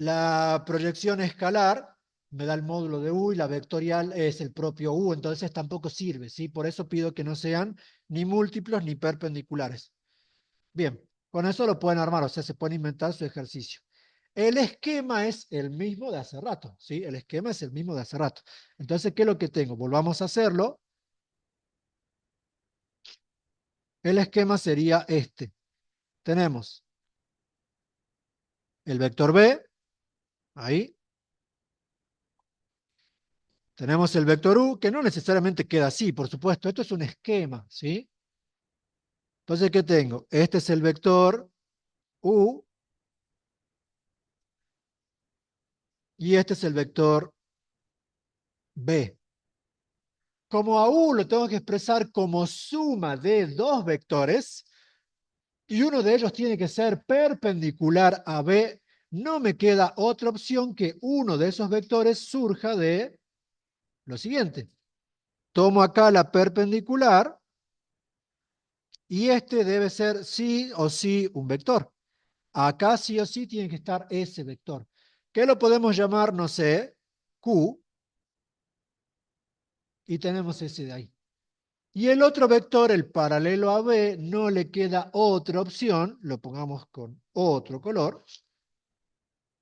La proyección escalar me da el módulo de U y la vectorial es el propio U, entonces tampoco sirve, ¿sí? Por eso pido que no sean ni múltiplos ni perpendiculares. Bien, con eso lo pueden armar, o sea, se pueden inventar su ejercicio. El esquema es el mismo de hace rato, ¿sí? El esquema es el mismo de hace rato. Entonces, ¿qué es lo que tengo? Volvamos a hacerlo. El esquema sería este. Tenemos el vector B, ahí. Tenemos el vector U, que no necesariamente queda así, por supuesto. Esto es un esquema, ¿sí? Entonces, ¿qué tengo? Este es el vector U y este es el vector B. Como a U lo tengo que expresar como suma de dos vectores y uno de ellos tiene que ser perpendicular a B, no me queda otra opción que uno de esos vectores surja de lo siguiente. Tomo acá la perpendicular y este debe ser sí o sí un vector. Acá sí o sí tiene que estar ese vector. ¿Qué lo podemos llamar? No sé, Q, y tenemos ese de ahí. Y el otro vector, el paralelo a B, no le queda otra opción, lo pongamos con otro color,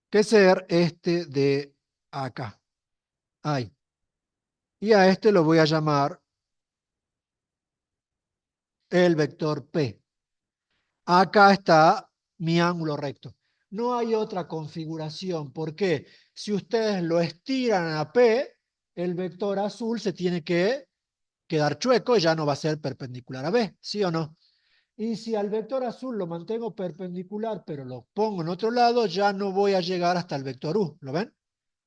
que ser este de acá. Ahí. Y a este lo voy a llamar el vector P. Acá está mi ángulo recto. No hay otra configuración. ¿Por qué? Si ustedes lo estiran a P, el vector azul se tiene que quedar chueco y ya no va a ser perpendicular a B, ¿sí o no? Y si al vector azul lo mantengo perpendicular, pero lo pongo en otro lado, ya no voy a llegar hasta el vector U. ¿Lo ven?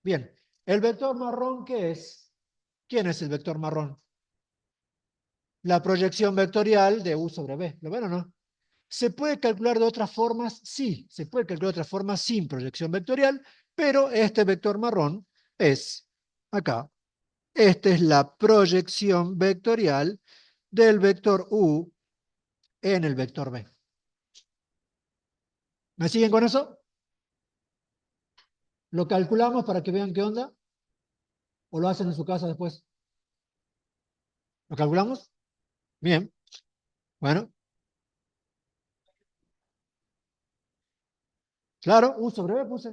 Bien. ¿El vector marrón qué es? ¿Quién es el vector marrón? La proyección vectorial de U sobre B. ¿Lo ven o no? ¿Se puede calcular de otras formas? Sí, se puede calcular de otras formas sin proyección vectorial, pero este vector marrón es acá. Esta es la proyección vectorial del vector U en el vector B. ¿Me siguen con eso? ¿Lo calculamos para que vean qué onda? ¿O lo hacen en su casa después? ¿Lo calculamos? Bien. Bueno, claro, U sobre B puse.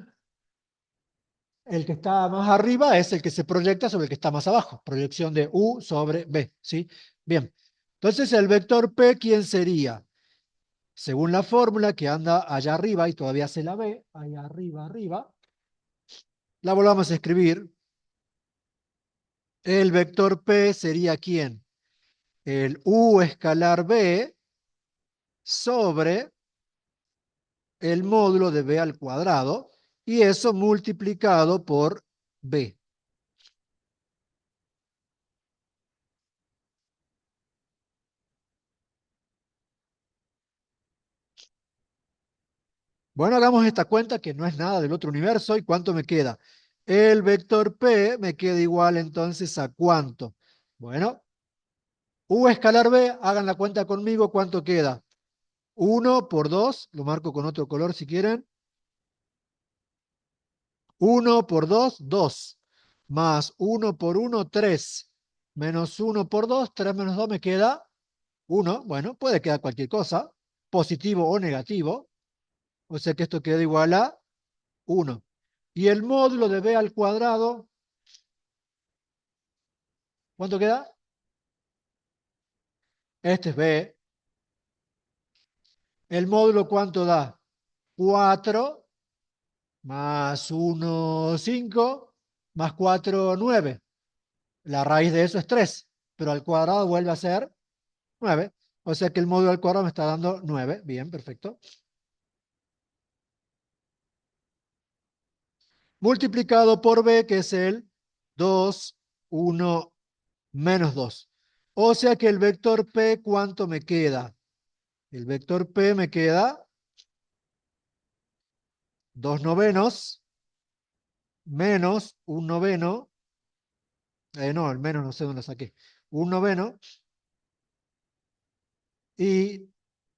El que está más arriba es el que se proyecta sobre el que está más abajo. Proyección de U sobre B, ¿sí? Bien. Entonces, el vector P, ¿quién sería? Según la fórmula que anda allá arriba y todavía se la ve, allá arriba, arriba, la volvamos a escribir. El vector P sería ¿quién? El U escalar B sobre el módulo de B al cuadrado y eso multiplicado por B. Bueno, hagamos esta cuenta que no es nada del otro universo. ¿Y cuánto me queda? El vector P me queda igual entonces a ¿cuánto? Bueno, U escalar B, hagan la cuenta conmigo, ¿cuánto queda? 1 por 2, lo marco con otro color si quieren. 1 por 2, 2. Más 1 por 1, 3. Menos 1 por 2, 3 menos 2 me queda 1. Bueno, puede quedar cualquier cosa, positivo o negativo. O sea que esto queda igual a 1. Y el módulo de B al cuadrado, ¿cuánto queda? Este es B. ¿El módulo cuánto da? 4 más 1, 5, más 4, 9. La raíz de eso es 3, pero al cuadrado vuelve a ser 9. O sea que el módulo al cuadrado me está dando 9. Bien, perfecto. Multiplicado por B, que es el 2, 1, menos 2. O sea que el vector P, ¿cuánto me queda? El vector P me queda 2 novenos menos un noveno. No, el menos no sé dónde lo saqué. Un noveno y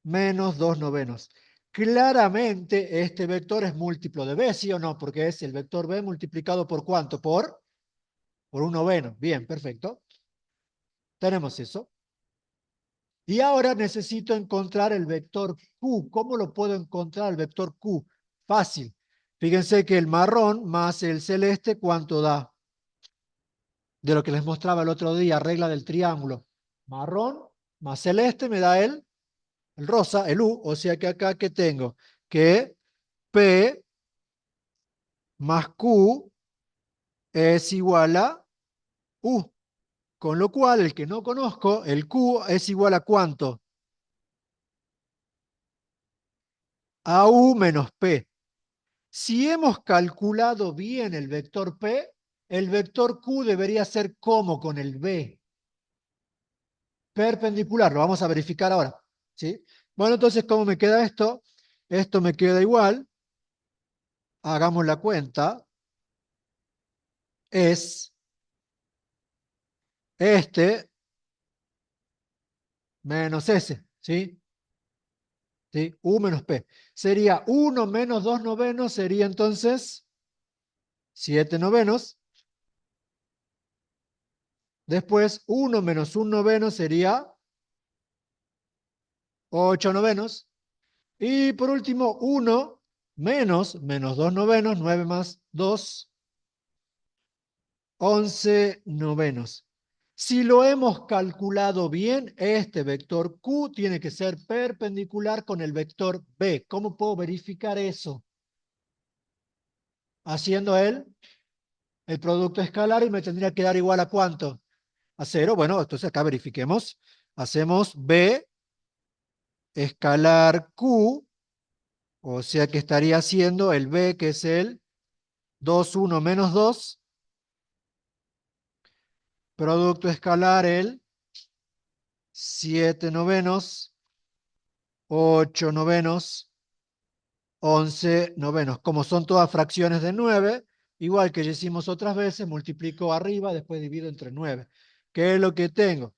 menos 2 novenos. Claramente este vector es múltiplo de b, ¿sí o no? Porque es el vector b multiplicado por ¿cuánto? Por 1/n. Bien, perfecto. Tenemos eso. Y ahora necesito encontrar el vector Q. ¿Cómo lo puedo encontrar el vector Q? Fácil. Fíjense que el marrón más el celeste, ¿cuánto da? De lo que les mostraba el otro día, regla del triángulo. Marrón más celeste me da el rosa, el U. O sea que acá, ¿qué tengo? Que P más Q es igual a U. Con lo cual, el que no conozco, el Q es igual a ¿cuánto? A U menos P. Si hemos calculado bien el vector P, el vector Q debería ser como con el B. Perpendicular, lo vamos a verificar ahora. ¿Sí? Bueno, entonces, ¿cómo me queda esto? Esto me queda igual. Hagamos la cuenta. Es este menos ese. ¿Sí? ¿Sí? U menos P. Sería 1 menos 2 novenos, sería entonces 7 novenos. Después, 1 menos 1 noveno sería 8 novenos. Y por último, 1 menos 2 novenos, 9 más 2, 11 novenos. Si lo hemos calculado bien, este vector Q tiene que ser perpendicular con el vector B. ¿Cómo puedo verificar eso? Haciendo el producto escalar y me tendría que dar igual a ¿cuánto? A 0. Bueno, entonces acá verifiquemos. Hacemos B escalar Q, o sea que estaría haciendo el B, que es el 2, 1 menos 2, producto escalar el 7 novenos, 8 novenos, 11 novenos. Como son todas fracciones de 9, igual que ya hicimos otras veces, multiplico arriba, después divido entre 9. ¿Qué es lo que tengo?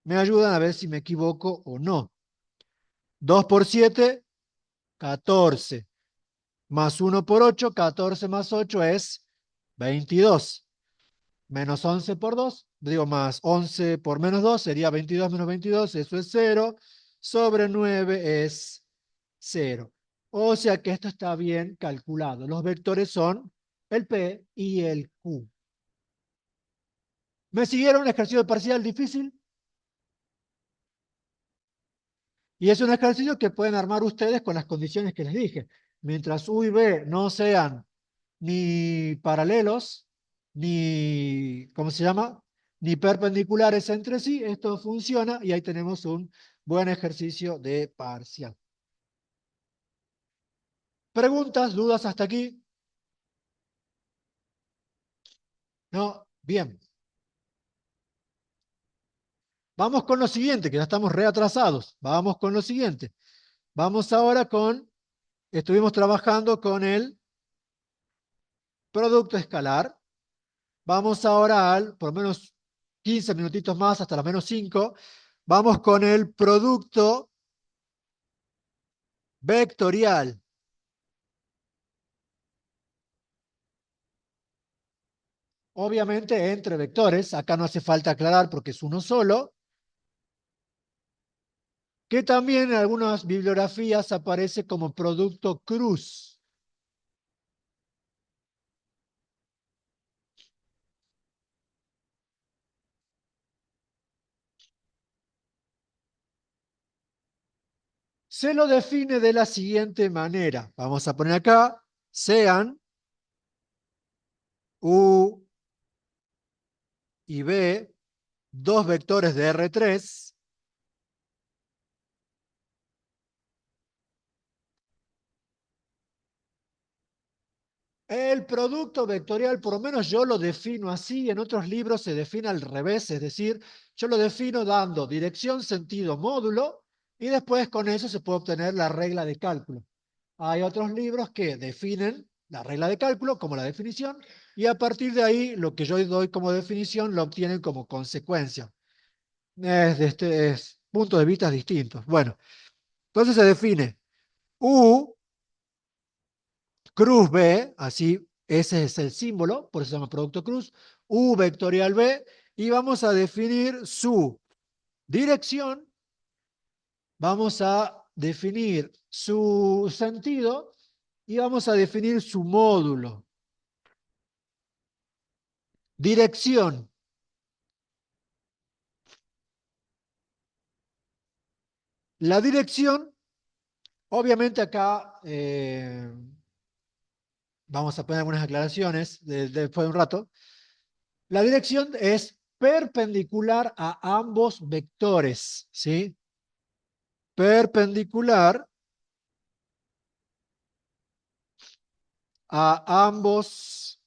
Me ayudan a ver si me equivoco o no. 2 por 7, 14. Más 1 por 8, 14 más 8 es 22. Menos 11 por 2, digo más 11 por menos 2 sería 22 menos 22, eso es 0, sobre 9 es 0. O sea que esto está bien calculado. Los vectores son el P y el Q. ¿Me siguieron? Un ejercicio parcial difícil. Y es un ejercicio que pueden armar ustedes con las condiciones que les dije. Mientras U y B no sean ni paralelos, ni, ¿cómo se llama? Ni perpendiculares entre sí, esto funciona y ahí tenemos un buen ejercicio de parcial. ¿Preguntas, dudas hasta aquí? No, bien. Vamos con lo siguiente, que ya estamos reatrasados. Vamos con lo siguiente. Vamos ahora estuvimos trabajando con el producto escalar. Vamos ahora por lo menos 15 minutitos más, hasta las menos 5. Vamos con el producto vectorial. Obviamente entre vectores, acá no hace falta aclarar porque es uno solo, que también en algunas bibliografías aparece como producto cruz. Se lo define de la siguiente manera. Vamos a poner acá, sean U y B, dos vectores de R3, el producto vectorial, por lo menos yo lo defino así, en otros libros se define al revés, es decir, yo lo defino dando dirección, sentido, módulo, y después con eso se puede obtener la regla de cálculo. Hay otros libros que definen la regla de cálculo como la definición, y a partir de ahí lo que yo doy como definición lo obtienen como consecuencia. Es puntos de vista distintos. Bueno, entonces se define U cruz B, así, ese es el símbolo, por eso se llama producto cruz, U vectorial B, y vamos a definir su dirección, vamos a definir su sentido y vamos a definir su módulo. Dirección. La dirección, obviamente acá vamos a poner algunas aclaraciones después de un rato. La dirección es perpendicular a ambos vectores, ¿sí? Perpendicular a ambos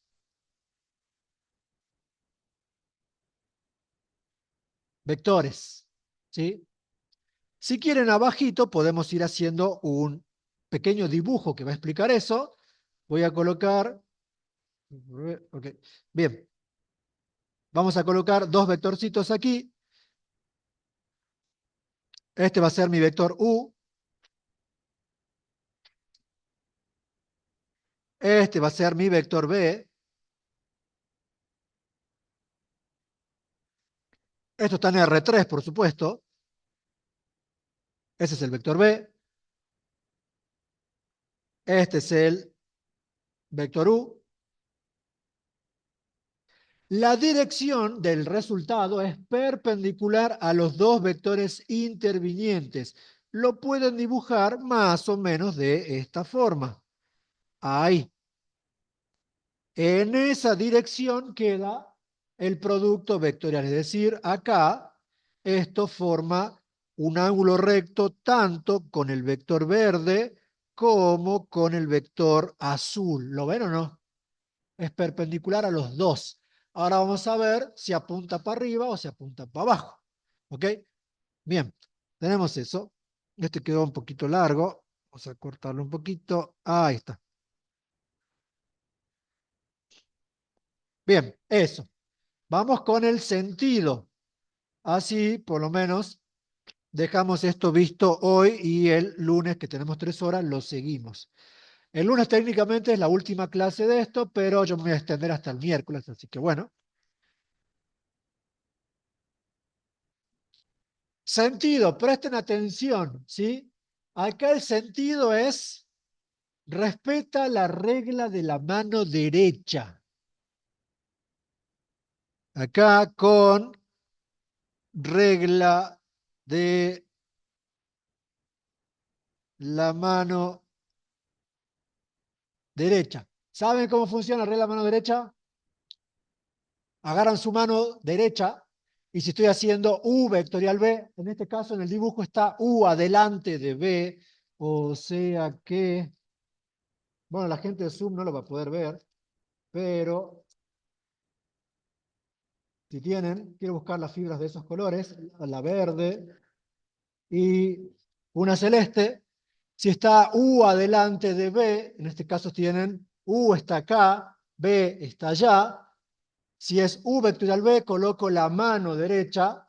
vectores, ¿sí? Si quieren abajito podemos ir haciendo un pequeño dibujo que va a explicar eso. Voy a colocar, ok, bien, vamos a colocar dos vectorcitos aquí. Este va a ser mi vector U. Este va a ser mi vector B. Esto está en R3, por supuesto. Ese es el vector B. Este es el vector U. La dirección del resultado es perpendicular a los dos vectores intervinientes. Lo pueden dibujar más o menos de esta forma. Ahí. En esa dirección queda el producto vectorial. Es decir, acá esto forma un ángulo recto tanto con el vector verde como con el vector azul. ¿Lo ven o no? Es perpendicular a los dos. Ahora vamos a ver si apunta para arriba o si apunta para abajo. ¿Ok? Bien, tenemos eso. Este quedó un poquito largo. Vamos a cortarlo un poquito. Ahí está. Bien, eso. Vamos con el sentido. Así, por lo menos, dejamos esto visto hoy y el lunes, que tenemos 3 horas, lo seguimos. El lunes técnicamente es la última clase de esto, pero yo me voy a extender hasta el miércoles, así que bueno. Sentido, presten atención, ¿sí? Acá el sentido es, respeta la regla de la mano derecha. Acá con regla de la mano derecha. ¿Saben cómo funciona la regla de la mano derecha? Agarran su mano derecha y si estoy haciendo U vectorial B, en este caso en el dibujo está U adelante de B, o sea que, bueno, la gente de Zoom no lo va a poder ver, pero si tienen, quiero buscar las fibras de esos colores, la verde y una celeste. Si está U adelante de B, en este caso tienen U está acá, B está allá. Si es U vectorial B, coloco la mano derecha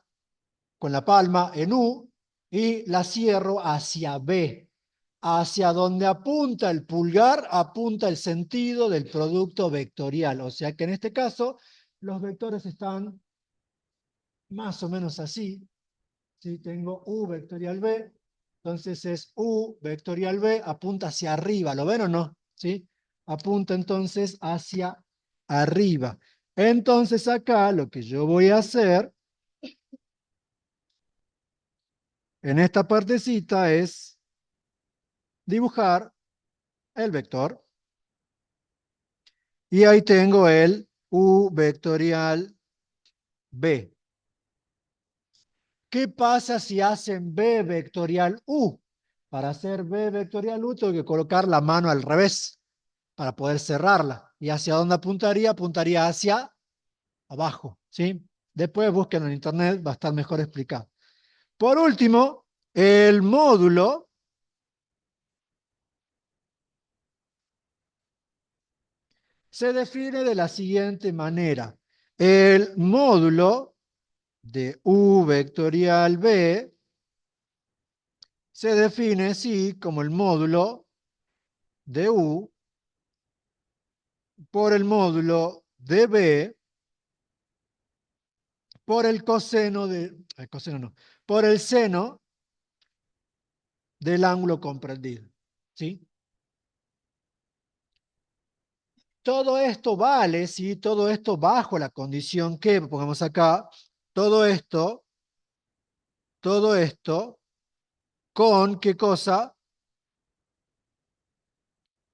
con la palma en U y la cierro hacia B. Hacia donde apunta el pulgar, apunta el sentido del producto vectorial. O sea que en este caso, los vectores están más o menos así. Si tengo U vectorial B, entonces es U vectorial B, apunta hacia arriba. ¿Lo ven o no? ¿Sí? Apunta entonces hacia arriba. Entonces acá lo que yo voy a hacer en esta partecita es dibujar el vector. Y ahí tengo el U vectorial B. ¿Qué pasa si hacen B vectorial U? Para hacer B vectorial U tengo que colocar la mano al revés para poder cerrarla. ¿Y hacia dónde apuntaría? Apuntaría hacia abajo, ¿sí? Después busquen en internet, va a estar mejor explicado. Por último, el módulo se define de la siguiente manera. El módulo de U vectorial B se define, sí, como el módulo de U por el módulo de B por el coseno de, coseno no, por el seno del ángulo comprendido. ¿Sí? Todo esto vale, ¿sí? Todo esto bajo la condición que, pongamos acá, todo esto, con ¿qué cosa?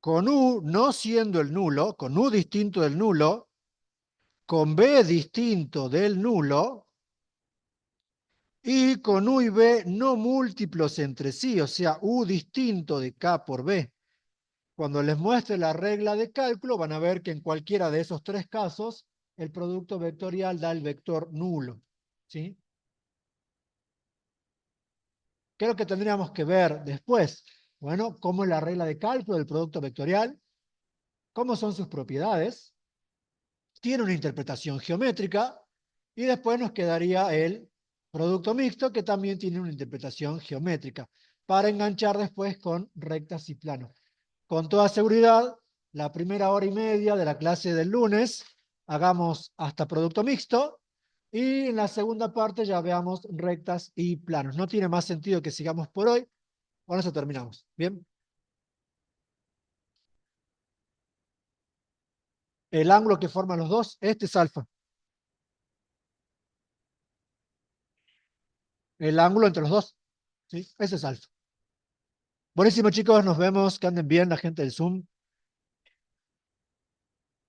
Con U no siendo el nulo, con U distinto del nulo, con B distinto del nulo, y con U y B no múltiplos entre sí, o sea, U distinto de K por B. Cuando les muestre la regla de cálculo, van a ver que en cualquiera de esos tres casos, el producto vectorial da el vector nulo. ¿Sí? ¿Qué es lo que tendríamos que ver después? Bueno, cómo es la regla de cálculo del producto vectorial, cómo son sus propiedades, tiene una interpretación geométrica, y después nos quedaría el producto mixto, que también tiene una interpretación geométrica, para enganchar después con rectas y planos. Con toda seguridad, la primera hora y media de la clase del lunes, hagamos hasta producto mixto, y en la segunda parte ya veamos rectas y planos. No tiene más sentido que sigamos por hoy. Con eso terminamos. Bien. El ángulo que forman los dos, este es alfa. El ángulo entre los dos, ¿sí? Ese es alfa. Buenísimo, chicos. Nos vemos. Que anden bien la gente del Zoom.